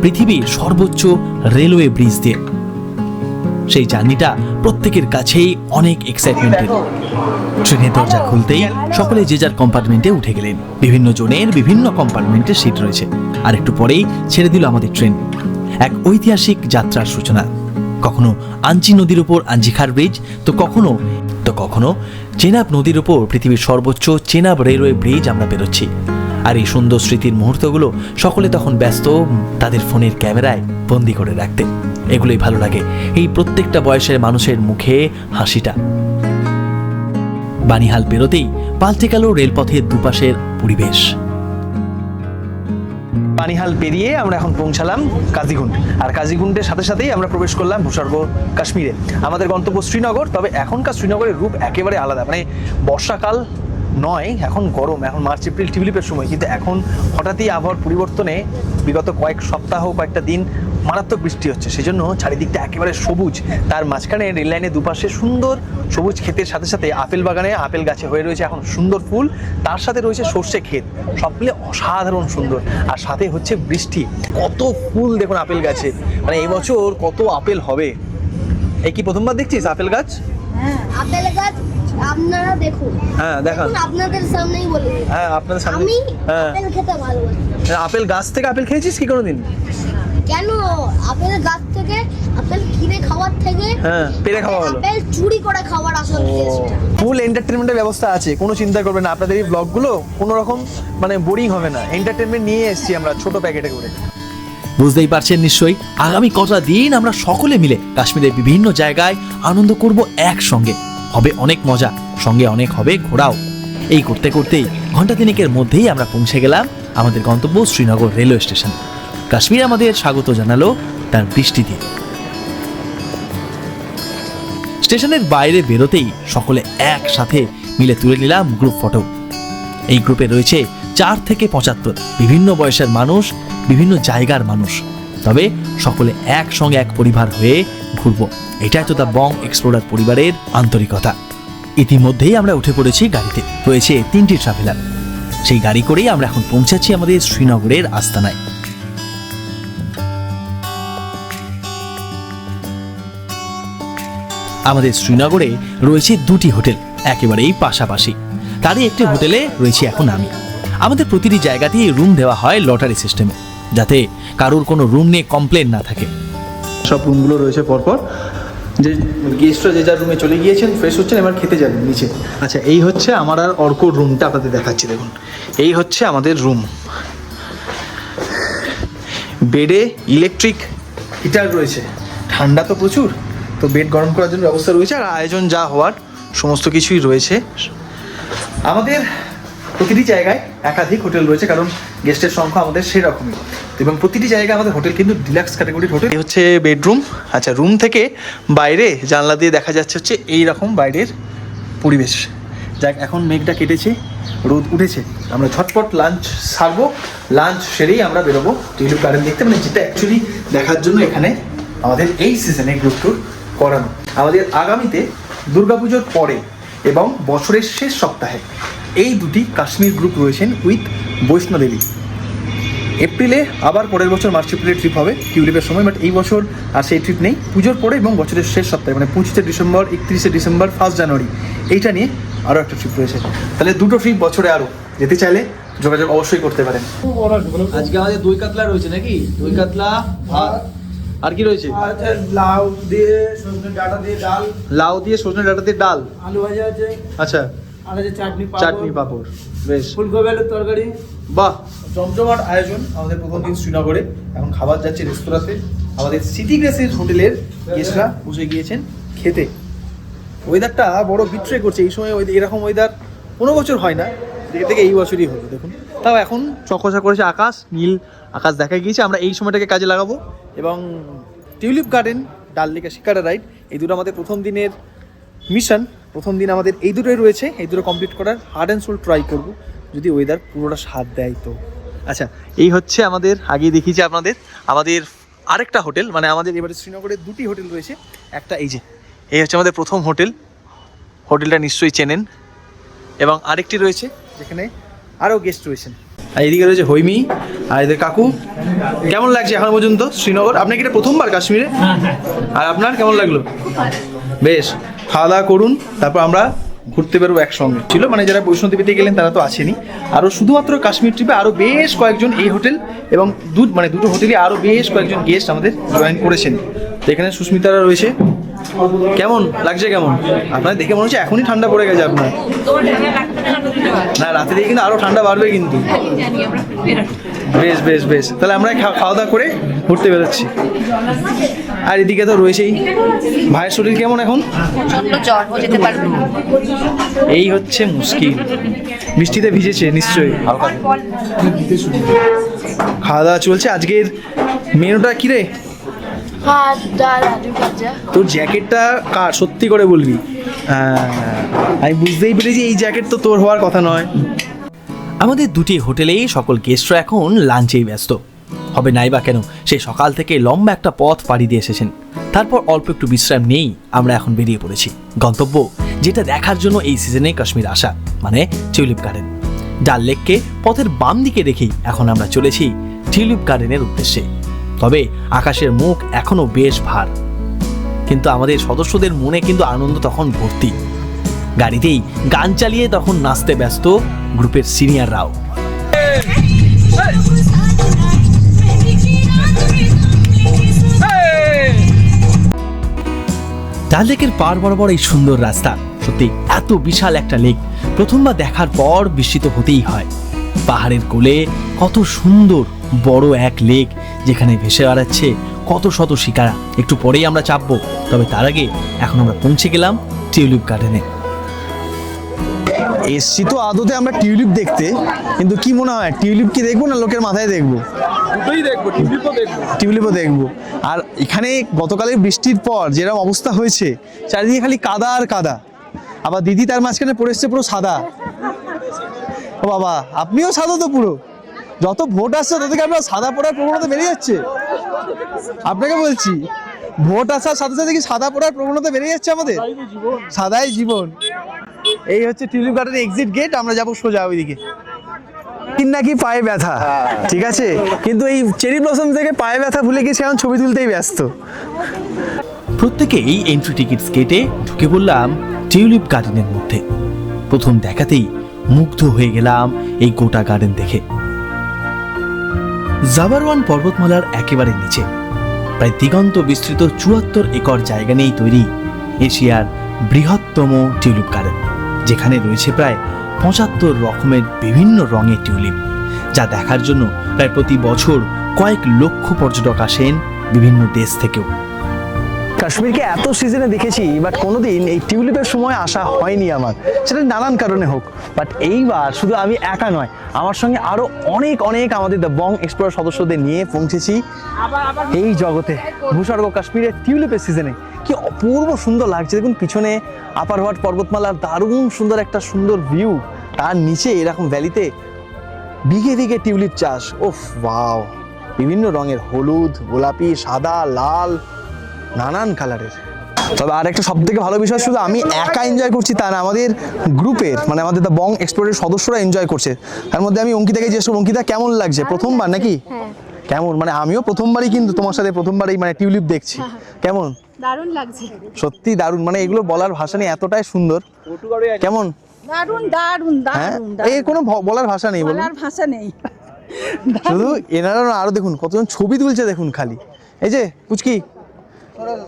পৃথিবীর সর্বোচ্চ রেলওয়ে ব্রিজ দিয়ে। সেই জার্নিটা প্রত্যেকের কাছেই অনেক এক্সাইটমেন্টের। ট্রেনের দরজা খুলতেই সকলে যে যার কম্পার্টমেন্টে উঠে গেলেন। বিভিন্ন জনের বিভিন্ন কম্পার্টমেন্টে সিট রয়েছে। আর একটু পরেই ছেড়ে দিল আমাদের ট্রেন। এক ঐতিহাসিক যাত্রার সূচনা। কখনো আঞ্চি নদীর উপর আঞ্জিখার ব্রিজ, তো কখনো চেনাব নদীর উপর পৃথিবীর সর্বোচ্চ চেনাব রেলওয়ে ব্রিজ আমরা বেরোচ্ছি। আর এই সুন্দর স্মৃতির মুহূর্তগুলো সকলে তখন ব্যস্ত তাদের ফোনের ক্যামেরায় বন্দি করে রাখতে। এগুলোই ভালো লাগে, এই প্রত্যেকটা বয়সের মানুষের মুখে হাসিটা। বানিহাল পেরোতেই পাল্টে গেল রেলপথের দুপাশের পরিবেশ। বানিহাল পেরিয়ে আমরা এখন পৌঁছালাম কাজিগুন্ড, আর কাজিগুন্ডের সাথে সাথেই আমরা প্রবেশ করলাম ভূস্বর্গ কাশ্মীরে। আমাদের গন্তব্য শ্রীনগর, তবে এখনকার শ্রীনগরের রূপ একেবারে আলাদা। মানে বর্ষাকাল নয়, এখন গরম, এখন মার্চ এপ্রিল টিউলিপের সময়, কিন্তু এখন হঠাৎই আবহাওয়ার পরিবর্তনে বিগত কয়েক সপ্তাহ কয়েকটা দিন মারাত্মক বৃষ্টি হচ্ছে, সেজন্য চারিদিকটা একেবারে সবুজ। তার মাঝখানে রেল লাইনের দুপাশে সুন্দর সবুজ ক্ষেতের সাথে সাথে আপেল বাগানে আপেল গাছে হয়ে রয়েছে এখন সুন্দর ফুল, তার সাথে রয়েছে সর্ষে ক্ষেত, সব মিলে অসাধারণ সুন্দর। আর সাথে হচ্ছে বৃষ্টি, কত ফুল দেখুন আপেল গাছে। মানে এবছর কত আপেল হবে এই কি প্রথমবার দেখছিস আপেল গাছ? আপেল গাছ আপনারা দেখুন। হ্যাঁ দেখান। দেখুন, আপনাদের সামনেই বলে দিই। হ্যাঁ আপনাদের সামনে। আমি হ্যাঁ আপেল খেতে ভালোবাসি। আপেল গাছ থেকে আপেল খেয়েছিস কি কোনোদিন? কেন? আপেল গাছ থেকে আপেল কিনে খাওয়ার থেকে হ্যাঁ পেরে খাওয়া হলো। আপেল চুরি করে খাওয়ার আসল টেস্টটা। ফুল এন্টারটেনমেন্টের ব্যবস্থা আছে, কোনো চিন্তা করবেন না। আপনাদের এই ব্লগগুলো কোনো রকম মানে বোরিং হবে না। এন্টারটেনমেন্ট নিয়ে এসেছি আমরা ছোট প্যাকেটে করে। বুঝতেই পারছেন নিশ্চয়ই, আগামী কটা দিন আমরা সকলে মিলে কাশ্মীরের বিভিন্ন জায়গায় আনন্দ করব একসঙ্গে। হবে অনেক মজা, সঙ্গে অনেক হবে ঘোরাও। এই করতে করতেই ঘন্টা তিনেকের মধ্যেই আমরা পৌঁছে গেলাম আমাদের গন্তব্য শ্রীনগর রেলওয়ে স্টেশন। কাশ্মীর আমাদের স্বাগত জানালো তার বৃষ্টি দিয়ে। স্টেশনের বাইরে বেরোতেই সকলে একসাথে মিলে তুলে নিলাম গ্রুপ ফটো। এই গ্রুপে রয়েছে 4 থেকে 75 বিভিন্ন বয়সের মানুষ, বিভিন্ন জায়গার মানুষ, তবে সকলে একসঙ্গে এক পরিবার হয়ে ঘুরবো। এটাই তো দ্য বং এক্সপ্লোরার পরিবারের আন্তরিকতা। ইতিমধ্যেই আমরা উঠে পড়েছি গাড়িতে, রয়েছে 3টি ট্রাভেলার। সেই গাড়ি করেই আমরা এখন পৌঁছাচ্ছি আমাদের শ্রীনগরের আস্তানায়। আমাদের শ্রীনগরে রয়েছে 2টি হোটেল একেবারেই পাশাপাশি। তারই একটি হোটেলে রয়েছে এখন আমি। আমাদের প্রতিটি জায়গাতেই রুম দেওয়া হয় লটারি সিস্টেমে, যাতে কারোর কোনো রুম নিয়ে কমপ্লেন না থাকে। সব রুমগুলো রয়েছে পরপর। যে গেস্টরা যে যার রুমে চলে গিয়েছেন, ফ্রেশ হচ্ছেন, এবার খেতে যাবেন নিচে। আচ্ছা এই হচ্ছে আমার আর অর্কর রুমটা আপনাদের দেখাচ্ছি। দেখুন এই হচ্ছে আমাদের রুম। বেডে ইলেকট্রিক হিটার রয়েছে, ঠান্ডা তো প্রচুর, তো বেড গরম করার জন্য ব্যবস্থা রয়েছে। আর আয়োজন যা হওয়ার সমস্ত কিছুই রয়েছে। আমাদের প্রতিটি জায়গায় একাধিক হোটেল রয়েছে, কারণ গেস্টের সংখ্যা আমাদের সেরকমই। এবং প্রতিটি জায়গায় আমাদের হোটেল কিন্তু ডিলাক্স ক্যাটাগরির হোটেল। এই হচ্ছে বেডরুম। আচ্ছা রুম থেকে বাইরে জানলা দিয়ে দেখা যাচ্ছে হচ্ছে এই রকম বাইরের পরিবেশ। যাক এখন মেঘটা কেটেছে, রোদ উঠেছে, আমরা ঝটপট লাঞ্চ সারবো। লাঞ্চ সেরেই আমরা বেরোবো টিউলিপ গার্ডেন দেখতে, মানে যেটা অ্যাকচুয়ালি দেখার জন্য এখানে আমাদের এই সিজনে গ্রুপ ট্যুর করানো। আমাদের আগামীতে দুর্গাপুজোর পরে এবং বছরের শেষ সপ্তাহে এই 2টি কাশ্মীর গ্রুপ রয়েছেন উইথ বৈষ্ণোদেবী। এপ্রিলে আবার পরের বছর মার্চ এপ্রিলের ট্রিপ হবে টিউলিপের সময়, বাট এই বছর আর সেই ট্রিপ নেই। পুজোর পরে এবং বছরের শেষ সপ্তাহে মানে 25শে ডিসেম্বর, 31শে ডিসেম্বর, 1 জানুয়ারি এইটা নিয়ে আরও একটা ট্রিপ রয়েছে। তাহলে 2টো ট্রিপ বছরে আরও, যেতে চাইলে যোগাযোগ অবশ্যই করতে পারেন। আজকে আমাদের দই কাতলা রয়েছে নাকি? দই কাতলা আর কি রয়েছে? লাউ দিয়ে সজনে ডাঁটা দিয়ে ডাল, লাউ দিয়ে সজনে ডাঁটা দিয়ে ডাল, আলু ভাজা আছে, আচ্ছা আর আছে চাটনি চাটনি পাঁপড়, বেশ। ফুলকপি আলুর তরকারি। বাহ, জমজমাট আয়োজন আমাদের প্রথম দিন শ্রীনগরে। এখন খাবার যাচ্ছে রেস্তোরাঁতে। আমাদের সিটি গ্রেসের হোটেলের গেস্টরা বসে গিয়েছেন খেতে। ওয়েদারটা বড় বিট্রে করছে এই সময়। এরকম ওয়েদার কোনো বছর হয় না, দেখে থেকে এই বছরই হলো। দেখুন তাও এখন চকচক করেছে আকাশ, নীল আকাশ দেখা গিয়েছে। আমরা এই সময়টাকে কাজে লাগাবো এবং টিউলিপ গার্ডেন, ডাল লেক, শিকারা রাইড, এই দুটো আমাদের প্রথম দিনের মিশন। প্রথম দিন আমাদের এই দুটোই রয়েছে, এই দুটো কমপ্লিট করার হার্ড অ্যান্ড সোল ট্রাই করবো, যদি ওয়েদার পুরোটা সাথ দেয় তো। আচ্ছা এই হচ্ছে আমাদের, আগেই দেখিয়েছি আপনাদের, আমাদের আরেকটা হোটেল। মানে আমাদের এবারে শ্রীনগরের 2টি হোটেল রয়েছে। একটা এই যে, এই হচ্ছে আমাদের প্রথম হোটেল, হোটেলটা নিশ্চয়ই চেনেন। এবং আরেকটি রয়েছে যেখানে আরও গেস্ট রয়েছেন। আর এদিকে রয়েছে হৈমি আর এদের কাকু। কেমন লাগছে এখন পর্যন্ত শ্রীনগর? আপনার কি এটা প্রথমবার কাশ্মীরে? আর আপনার কেমন লাগলো? বেশ, খাওয়া দাওয়া করুন, তারপর আমরা ঘুরতে বেরোবো একসঙ্গে। ছিল মানে যারা বৈষ্ণোদেবীতে গেলেন তারা তো আসেনি, আরও শুধুমাত্র কাশ্মীর ট্রিপে আরও বেশ কয়েকজন এই হোটেল এবং দুটো হোটেলে আরও বেশ কয়েকজন গেস্ট আমাদের জয়েন করেছেন। তো এখানে সুস্মিতারা রয়েছে। কেমন লাগছে? কেমন আপনার দেখে মনে হচ্ছে এখনই ঠান্ডা পড়ে গেছে আপনার? না, রাতে দিয়ে কিন্তু আরও ঠান্ডা বাড়বে কিন্তু। বেশ বেশ বেশ, তাহলে আমরা খাওয়া দাওয়া করে ঘুরতে বেরোচ্ছি। আর এদিকে তো রয়েছেই ভাইয়ের শরীর কেমন এখন? এই হচ্ছে মুশকিল, বৃষ্টিতে ভিজেছে নিশ্চয়ই। খাওয়া দাওয়া চলছে। আজকের মেনুটা কি রে? ভাত, ডাল, আলু ভাজা। তোর জ্যাকেটটা কার, সত্যি করে বলবি? আমি বুঝতেই পেরেছি এই জ্যাকেট তো তোর হওয়ার কথা নয়। আমাদের 2টি হোটেলেই সকল গেস্টরা এখন লাঞ্চেই ব্যস্ত। হবে নাই বা কেন, সেই সকাল থেকে লম্বা একটা পথ পাড়ি দিয়ে এসেছেন। তারপর অল্প একটু বিশ্রাম নেই আমরা এখন বেরিয়ে পড়েছি গন্তব্য, যেটা দেখার জন্য এই সিজনে কাশ্মীর আসা, মানে টিউলিপ গার্ডেন। ডাল লেককে পথের বাম দিকে রেখেই এখন আমরা চলেছি টিউলিপ গার্ডেনের উদ্দেশ্যে। তবে আকাশের মুখ এখনো বেশ ভার। কিন্তু আমাদের সদস্যদের মনে কিন্তু আনন্দ তখন ভর্তি। গাড়িতেই গান চালিয়ে তখন নাচতে ব্যস্ত গ্রুপের সিনিয়ররাও। ডাল লেকের পার বরাবর এই সুন্দর রাস্তা, সত্যি এত বিশাল একটা লেক প্রথমবার দেখার পর বিস্মিত হতেই হয়। পাহাড়ের কোলে কত সুন্দর বড় এক লেক, যেখানে ভেসে বেড়াচ্ছে কত শত শিকারা। একটু পরেই আমরা চাপবো, তবে তার আগে এখন আমরা পৌঁছে গেলাম টিউলিপ গার্ডেনে। এসছি তো আদতে আমরা টিউলিপ দেখতে, কিন্তু কি মনে হয় টিউলিপ কি দেখবো না লোকের মাথায় দেখবো? টিউলিপও দেখবো। আর এখানে গতকালের বৃষ্টির পর যেরকম অবস্থা হয়েছে, চারিদিকে খালি কাদা আর কাদা। আবার দিদি তার মাঝখানে পড়ে এসছে পুরো সাদা। ও বাবা, আপনিও সাদা তো পুরো। যত ভোট আসছে তত কি আপনার সাদা পড়ার প্রবণতা বেড়ে যাচ্ছে? আপনাকে বলছি, ভোট আসার সাথে সাথে কি সাদা পড়ার প্রবণতা বেড়ে যাচ্ছে আমাদের? সাদাই জীবন। এই হচ্ছে টিউলিপ গার্ডেনের এক্সিট গেট, আমরা যাবো সোজা ওইদিকে। নাকি পায়ে ব্যথা, ঠিক আছে, কিন্তু এই চেরি ব্লসম থেকে পায়ে ব্যথা ভুলে গেছে, এখন ছবি তুলতেই ব্যস্ত। প্রত্যেকেই এন্ট্রি টিকিটস কেটে ঢুকে পড়লাম টিউলিপ গার্ডেনের মধ্যে। প্রথম দেখাতেই মুগ্ধ হয়ে গেলাম এই গোটা গার্ডেন দেখে। জাবারওয়ান পর্বতমালার একেবারে নিচে প্রায় দিগন্ত বিস্তৃত ৭৪ একর জায়গা নিয়েই তৈরি এশিয়ার বৃহত্তম টিউলিপ গার্ডেন, যেখানে রয়েছে প্রায় ৭৫ রকমের বিভিন্ন রঙের টিউলিপ, যা দেখার জন্য প্রায় প্রতি বছর কয়েক লক্ষ পর্যটক আসেন বিভিন্ন দেশ থেকেও। কাশ্মীরকে এত সিজনে দেখেছি, বাট কোনোদিন এই টিউলিপের সময় আসা হয়নি আমার, সেটা নানান কারণে হোক। বাট এইবার শুধু আমি একা নয়, আমার সঙ্গে আরো অনেক অনেক আমাদের দ্য বং এক্সপ্লোরার সদস্যদের নিয়ে পৌঁছেছি এই জগতে, ভূস্বর্গ কাশ্মীরের টিউলিপের সিজনে। কি অপূর্ব সুন্দর লাগছে দেখুন, পিছনে আপার হোয়াট পর্বতমালার দারুণ সুন্দর একটা সুন্দর ভিউ, তার নিচে এরকম ভ্যালিতে বিঘে বিঘে টিউলিপ চাষ। ওফ ওয়াও, বিভিন্ন রঙের, হলুদ, গোলাপি, সাদা, লাল, নানান কালারের। তবে আর একটা সব থেকে ভালো বিষয়, শুধু আমি একা এনজয় করছি তা না, আমাদের গ্রুপের মানে আমাদের দ্য বং এক্সপ্লোরের সদস্যরা এনজয় করছে। তার মধ্যে আমি অঙ্কিতাকে জিজ্ঞেস করব, অঙ্কিতা কেমন লাগছে? প্রথমবার নাকি? কেমন, মানে আমিও প্রথমবারই, কিন্তু তোমার সাথে প্রথমবারই মানে টিউলিপ দেখছি। কেমন? দারুণ লাগছে, সত্যি দারুণ, মানে এগুলো বলার ভাষা নেই, এতটাই সুন্দর। কেমন? দারুণ দারুণ হ্যাঁ, দারুণ এই কোনো বলার ভাষা নেই, বলুন। বলার ভাষা নেই। শুধু এনারা না, আরো দেখুন কতজন ছবি তুলছে দেখুন খালি। এই যে পুচকি,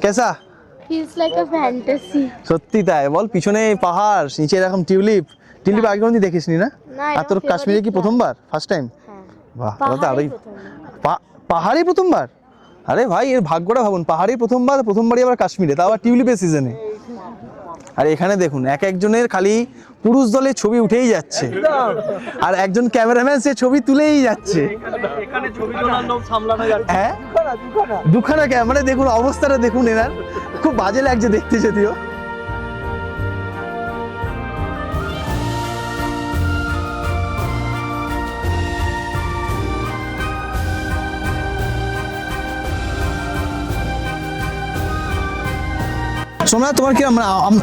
কেসা? Feels like a fantasy. সত্যি তাই, বল, পিছনে পাহাড়, নিচে এরকম টিউলিপ। টিউলিপ আগে কোনদিন দেখিসনি না? আর তোর কাশ্মীরে কি প্রথমবার, ফার্স্ট টাইম? বাহ, তাহলে তো আরোই। পাহাড়ি প্রথমবার? আরে ভাই, এর ভাগ্যটা ভাবুন, পাহাড়ি প্রথমবারই আবার কাশ্মীরে, তা আবার টিউলিপের সিজনে। আর এখানে দেখুন এক একজনের খালি পুরুষ দলের ছবি উঠেই যাচ্ছে, আর একজন ক্যামেরাম্যান সে ছবি তুলেই যাচ্ছে। হ্যাঁ, দুখানা ক্যামেরা, দেখুন অবস্থাটা দেখুন এনার, খুব বাজে লাগছে দেখতে যদিও। সোমনাথ, তোমার কি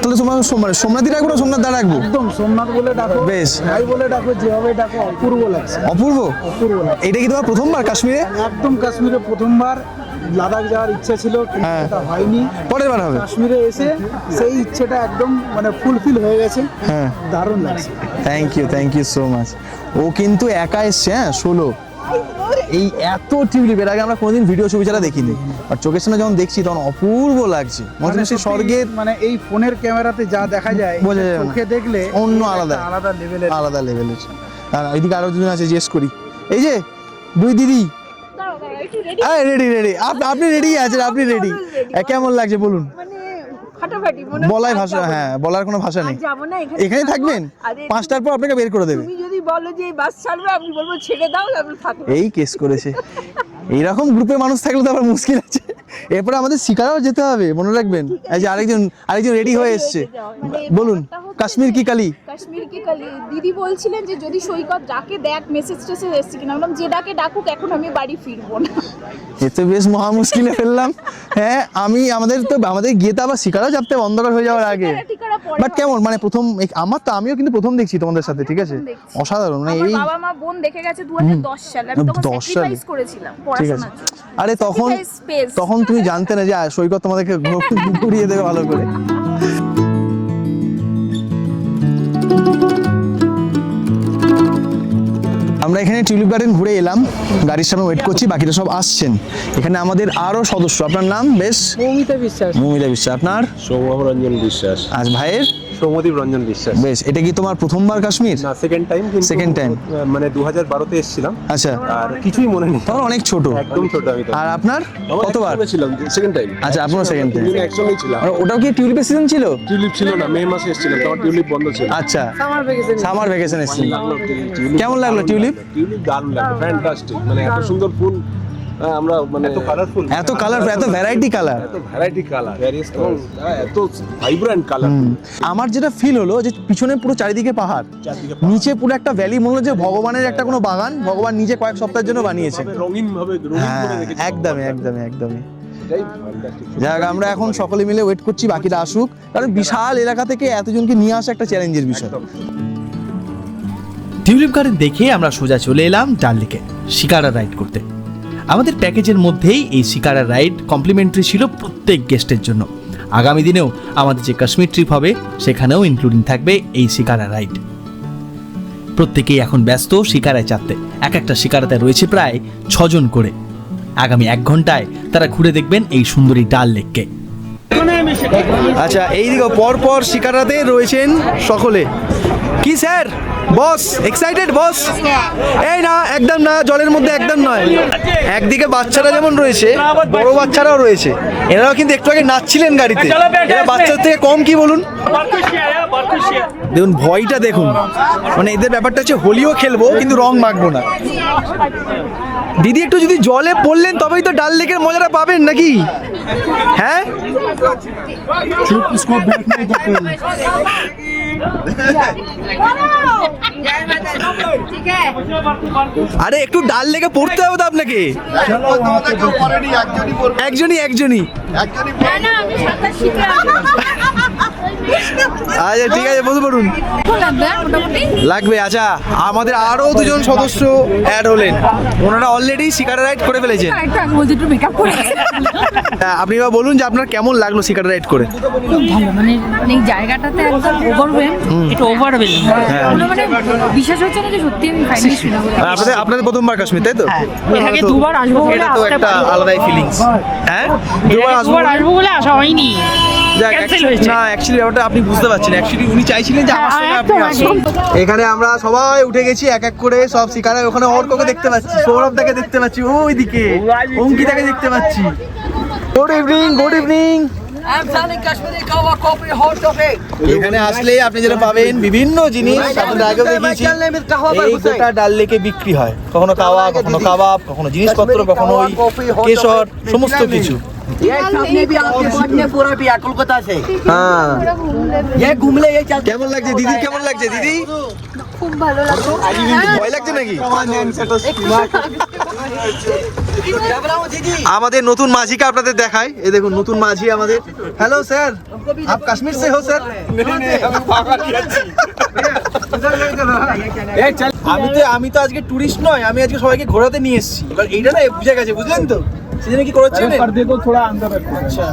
তাহলে তোমার সোমনাথই রাখবো না সোমনাথ দা রাখবো? একদম সোমনাথ বলে ডাকো, বেশ, ভাই বলে ডাকো, যেভাবে ডাকো। অপূর্ব লাগছে, অপূর্ব। অপূর্ব লাগছে। এটা কি তোমার প্রথমবার কাশ্মীরে? একদম কাশ্মীরে প্রথমবার। লাদাখ যাওয়ার ইচ্ছা ছিল, কিন্তু হ্যাঁ। সেটা হয়নি। পরের বার হবে। কাশ্মীরে এসে সেই ইচ্ছেটা একদম মানে ফুলফিল হয়ে গেছে। হ্যাঁ, দারুণ লাগছে। Thank you so much. ও কিন্তু একা এসছে, হ্যাঁ, সোলো। এই এত টিউলিপ এর আগে আমরা কোনোদিন ভিডিও ছবি ছাড়া দেখিনি, আর চোখের সামনে যখন দেখছি তখন অপূর্ব লাগছে, মনে হচ্ছে সেই স্বর্গের। মানে এই ফোনের ক্যামেরাতে যা দেখা যায়, বোঝা যাবে না। চোখে দেখলে অন্য একটা আলাদা আলাদা লেভেলের। আর এইদিকে আরো দুজন আছে, জিজ্ঞেস করি। এই যে দুই দিদি, রেডি রেডি, আপনি রেডি আছেন, আপনি রেডি? কেমন লাগছে বলুন? ফাটাফাটি বলাই ভাষা, হ্যাঁ, বলার কোনো ভাষা নেই। যাব না, এখানে থাকবেন, 5টার পর আপনাকে বের করে দেবে। তুমি যদি বলো যে বাস ছাড়বে, আমি বলবো ছেড়ে দাও, তারপর থাকো। এই কেস করেছে। এইরকম গ্রুপে মানুষ থাকলে তো আবার মুশকিল আছে। এরপরে আমাদের শিকারাও যেতে হবে, মনে রাখবেন। এই যে আরেকজন রেডি হয়ে এসছে, বলুন। কাশ্মীর কি কালি? কাশ্মীর কি কালি দিদি বলছিলেন যে যদি সৈকত ডাকে দেখ মেসেজ টেসেজ এসছে কিনা, বললাম যে ডাকে ডাকুক, এখন আমি বাড়ি ফিরবো না। এ তো বেশ মহা মুশকিলে ফেললাম। হ্যাঁ আমাদের গিয়ে তো আবার শিকারা চাপতে অন্ধকার হয়ে যাওয়ার আগে। টিকারা পরে বাট কেমন মানে প্রথম আমিও কিন্তু প্রথম দেখছি তোমাদের সাথে, ঠিক আছে? অসাধারণ মানে আমার এই বাবা মা বোন দেখে গেছে 2010 সালে, আমি তখন 10 সালে? স্যাক্রিফাইস করেছিলাম ঠিক আছে। পড়াশোনার জন্য। আরে তখন তুমি জানতে না যে সৈকত তোমাদেরকে ঘুরিয়ে দেবে ভালো করে। আমরা এখানে টিউলিপ গার্ডেন ঘুরে এলাম, গাড়ির সামনে ওয়েট করছি, বাকিরা সব আসছেন। এখানে আমাদের আরো সদস্য, আপনার নাম? বেশ, মৌমিতা বিশ্বাস। মৌমিতা বিশ্বাস। আপনার? সৌরভ রঞ্জন বিশ্বাস। আজ ভাইয়ের? সৌমদীপ রঞ্জন বিশ্বাস। বেশ, এটা কি তোমার প্রথমবার কাশ্মীর? না, সেকেন্ড টাইম। Second time? মানে 2012-তে এসেছিলাম। আচ্ছা, আর কিছুই মনে নেই, তখন অনেক ছোট। একদম ছোট আমি তো। আর আপনার কতবার? ছিলাম সেকেন্ড টাইম। আচ্ছা, আপনারও সেকেন্ড টাইম। দুদিন একসঙ্গেই ছিলাম। আর ওটাও কি টিউলিপের সিজন ছিল? টিউলিপ ছিল না, মে মাসে এসেছিলাম, তখন টিউলিপ বন্ধ ছিল। আচ্ছা, সামার ভ্যাকেশন এসেছিল। টিউলিপ কেমন লাগলো টিউলিপ? টিউলিপ দারুণ লাগলো, ফ্যান্টাস্টিক। মানে এত সুন্দর ফুল, আমরা মানে এত কালারফুল, এত কালার, এত ভ্যারাইটি কালার, এত ভ্যারাইটি কালার, এত ভাইব্রেন্ট কালার। আমার যেটা ফিল হলো যে পিছনে পুরো চারিদিকে পাহাড়, নিচে পুরো একটা ভ্যালি, মনে হলো যে ভগবানের একটা কোনো বাগান ভগবান নিজে কয়েক সপ্তাহের জন্য বানিয়েছে। রঙিন ভাবে হ্যাঁ, একদমই। যাক, আমরা এখন সকলে মিলে ওয়েট করছি বাকিরা আসুক, কারণ বিশাল এলাকা থেকে এতজনকে নিয়ে আসা একটা চ্যালেঞ্জের বিষয়। টিউলিপ গার্ডেন দেখে আমরা সোজা চলে এলাম ডাল লেকে শিকারা রাইড করতে। আমাদের প্যাকেজের মধ্যেই এই শিকারা রাইড কমপ্লিমেন্টারি ছিল প্রত্যেক গেস্টের জন্য। আগামী দিনেও আমাদের যে কাশ্মীর ট্রিপ হবে সেখানেও ইনক্লুডিং থাকবে এই শিকারা রাইড। প্রত্যেকেই এখন ব্যস্ত শিকারায় চাপতে। এক একটা শিকারাতে রয়েছে প্রায় 6 জন করে। আগামী 1 ঘন্টায় তারা ঘুরে দেখবেন এই সুন্দরী ডাল লেককে। আচ্ছা, এইদিকে পর শিকারাতে রয়েছেন সকলে। কি স্যার, বস এক্সাইটেড? বস এই না, একদম না, জলের মধ্যে একদম নয়। একদিকে বাচ্চারা যেমন রয়েছে, বড় বাচ্চারাও রয়েছে। এনারাও কিন্তু একটু আগে নাচছিলেন গাড়িতে। এরা বাচ্চাদের থেকে কম কি বলুন? দেখুন ভয়টা দেখুন, মানে এদের ব্যাপারটা হচ্ছে হোলিও খেলবো কিন্তু রং মাখবো না। দিদি একটু যদি জলে পড়লেন তবেই তো ডাল লেকের মজাটা পাবেন নাকি? হ্যাঁ, আরে একটু ডাল লেগে পড়তে হবে তো আপনাকে। একজনই আচ্ছা, ঠিক আছে, বসে পড়ুন। লাগবে। আচ্ছা, আমাদের আরো 2 জন সদস্য অ্যাড হলেন, ওনারা অলরেডি শিকারা রাইড করে ফেলেছেন। আপনি বা বলুন যে আপনার কেমন লাগলো শিকারা রাইড করে? খুব ভালো, মানে এই জায়গাটাতে একদম ওভারওয়েলমিং, মানে বিশ্বাস হচ্ছে না যে সত্যি আমি ফাইনালি শুনে আপনাদের প্রথমবার কাশ্মীর, তাই তো? এর আগে 2বার আসবো বলে এটা তো একটা আলাদাই ফিলিংস। হ্যাঁ, 2বার আসবো বলে আসা হয়নি। না, অ্যাকচুয়ালি ব্যাপারটা আপনি বুঝতে পারছেন। অ্যাকচুয়ালি উনি চাইছিলেন যে আমার সঙ্গে আপনি আসুন। এখানে আমরা সবাই উঠে গেছি এক এক করে সব শিকারায়। ওখানে অর্ককে দেখতে পাচ্ছি, সৌরভদাকে দেখতে পাচ্ছি, ওইদিকে অঙ্কিতাকে দেখতে পাচ্ছি। Good evening. এখানে আসলে আপনি যেটা পাবেন বিভিন্ন জিনিস, আপনাদের আগেও দেখিয়েছি। এই গোটা ডাল লেকে বিক্রি হয়, কখনো কাওয়া, কখনো কাবাব, কখনো জিনিসপত্র, কখনো ওই কেশর, সমস্ত কিছু। হ্যাঁ, কেমন লাগছে দিদি? কেমন লাগছে দিদি? খুব ভালো লাগলো। ভয় লাগছে নাকি? আমাদের নতুন মাঝিকে আপনাদের দেখায়। এই দেখুন নতুন মাঝি আমাদের। হ্যালো স্যার, আপ কাশ্মীর সে হো স্যার? আমি তো আজকে টুরিস্ট নয়, আমি আজকে সবাইকে ঘোরাতে নিয়ে এসেছি। এবার এইটা না বুঝে গেছে, বুঝলেন তো? সেজন্য কি করেছেন? আচ্ছা,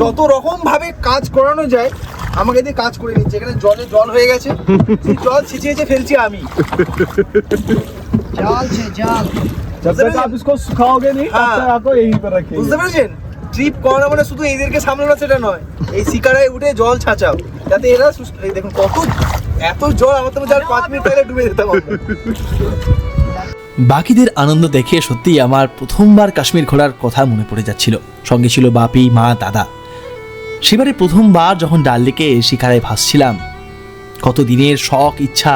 যত রকম ভাবে কাজ করানো যায় আমাকে দিয়ে কাজ করে নিচ্ছে। এখানে জল হয়ে গেছে, জল ছিঁচিয়ে ফেলছি আমি। বুঝতে পেরেছেন? ট্রিপ করানো মানে শুধু এদেরকে সামলানো সেটা নয়, এই শিকারায় উঠে জল ছাঁচাও যাতে এরা এই দেখুন এত জল, আমার তো 5 মিনিট আগে ডুবে যেতাম। বাকিদের আনন্দ দেখে সত্যি আমার প্রথমবার কাশ্মীর ঘোরার কথা মনে পড়ে যাচ্ছিল। সঙ্গে ছিল বাপি, মা, দাদা। সেবারে প্রথমবার যখন ডাল লেকে শিকারায় ভাসছিলাম, কত দিনের শখ ইচ্ছা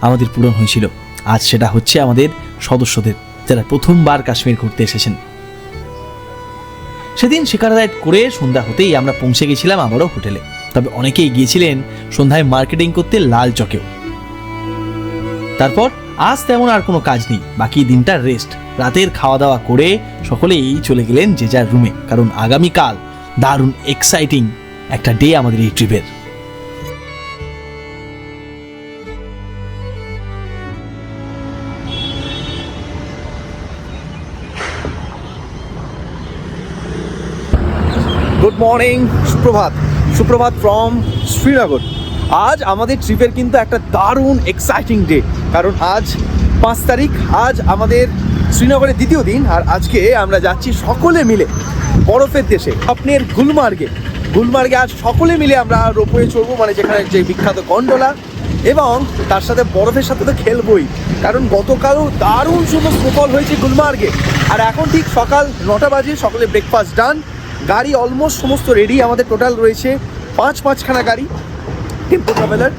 আমাদের পূরণ হয়েছিল। আজ সেটা হচ্ছে আমাদের সদস্যদের, যারা প্রথমবার কাশ্মীর ঘুরতে এসেছেন। সেদিন শিকারা রাইড করে সন্ধ্যা হতেই আমরা পৌঁছে গেছিলাম আমারও হোটেলে। তবে অনেকেই গিয়েছিলেন সন্ধ্যায় মার্কেটিং করতে লাল চকেও। তারপর আজ তেমন আর কোনো কাজ নেই, বাকি দিনটা রেস্ট। রাতের খাওয়া দাওয়া করে সকলেই চলে গেলেন যে যার রুমে, কারণ আগামীকাল দারুণ এক্সাইটিং একটা ডে আমাদের এই ট্রিপের। গুড মর্নিং, সুপ্রভাত, সুপ্রভাত ফ্রম শ্রীনগর। আজ আমাদের ট্রিপের কিন্তু একটা দারুণ এক্সাইটিং ডে, কারণ আজ 5 তারিখ, আজ আমাদের শ্রীনগরের দ্বিতীয় দিন। আর আজকে আমরা যাচ্ছি সকলে মিলে বরফের দেশে, স্বপ্নের গুলমার্গে। গুলমার্গে আজ সকলে মিলে আমরা রোপওয়ে চড়বো, মানে যেখানে যে বিখ্যাত গন্ডোলা, এবং তার সাথে বরফের সাথে তো খেলবই, কারণ গতকালও দারুণ সুন্দর স্নোফল হয়েছে গুলমার্গে। আর এখন ঠিক সকাল 9টা বাজে, সকলে ব্রেকফাস্ট ডান, গাড়ি অলমোস্ট সমস্ত রেডি। আমাদের টোটাল রয়েছে 5খানা গাড়ি টেম্পো ট্রাভেলার।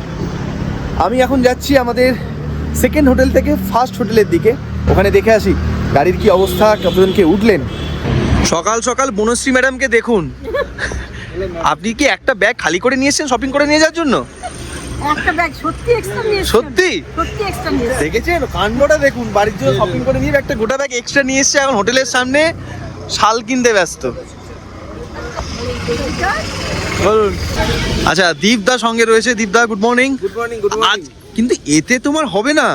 আমি এখন যাচ্ছি আমাদের সেকেন্ড হোটেল থেকে ফার্স্ট হোটেলের দিকে, ওখানে দেখে আসি গাড়ির কি অবস্থা, কতজনকে উঠলেন। সকাল সকাল বনশ্রী ম্যাডামকে দেখুন, আপনি কি একটা ব্যাগ খালি করে নিয়ে এসেছেন শপিং করে নিয়ে যাওয়ার জন্য? একটা ব্যাগ সত্যি এক্সট্রা নিয়েছি। সত্যি সত্যি এক্সট্রা নিয়েছি। দেখেছেন কাণ্ডটা দেখুন, বাড়ির জন্য শপিং করে নিয়ে একটা গোটা ব্যাগ এক্সট্রা নিয়ে এসেছে, এখন হোটেলের সামনে শাল কিনতে ব্যস্ত। বলুন। আচ্ছা, দীপদা সঙ্গে রয়েছে। Dipda, good morning. Good morning, good আজ কিন্তু এতে তোমার হবে না,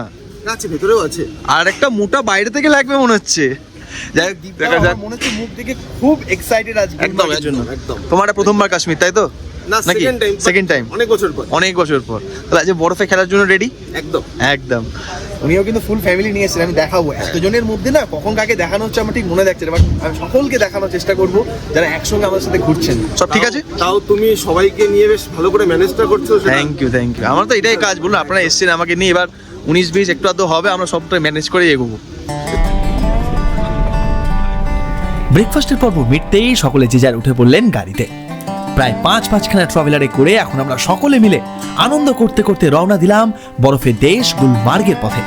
আছে ভেতরেও আছে। আর একটা মোটা বাইরে থেকে লাগবে মনে হচ্ছে। যাই হোক, দীপদা আমার মনে হচ্ছে মুখ দেখে খুব এক্সাইটেড আজ একদম, এর জন্য। একদম। তোমার প্রথমবার কাশ্মীর, তাই তো? না, নাকি সেকেন্ড টাইম। সেকেন্ড টাইম, অনেক বছর পর। অনেক বছর পর। তাহলে আজ বরফে খেলার জন্য রেডি? একদম একদম। উনিও কিন্তু ফুল ফ্যামিলি নিয়ে এসেছেন। আমি দেখাবো এতজনের মধ্যে না কখন কাকে দেখানো হচ্ছে আমার ঠিক মনে থাকছে না, বাট আমি সকলকে দেখানোর চেষ্টা করব যারা একসঙ্গে আমার সাথে ঘুরছেন। সব ঠিক আছে? তাও তুমি সবাইকে নিয়ে বেশ ভালো করে ম্যানেজটা করছো। Thank you, thank you. আমার তো এটাই কাজ, বলুন। আপনারা এসেছেন আমাকে নিয়ে, এবার 19-20 একটু আধটু হবে, আমরা সবটা ম্যানেজ করে এগোবো। ব্রেকফাস্টের পর্ব মিটতেই সকলে যে যার উঠে পড়লেন গাড়িতে। প্রায় 5খানা ট্রাভেলারে করে এখন আমরা সকলে মিলে আনন্দ করতে করতে রওনা দিলাম বরফের দেশ গুলমার্গের পথে।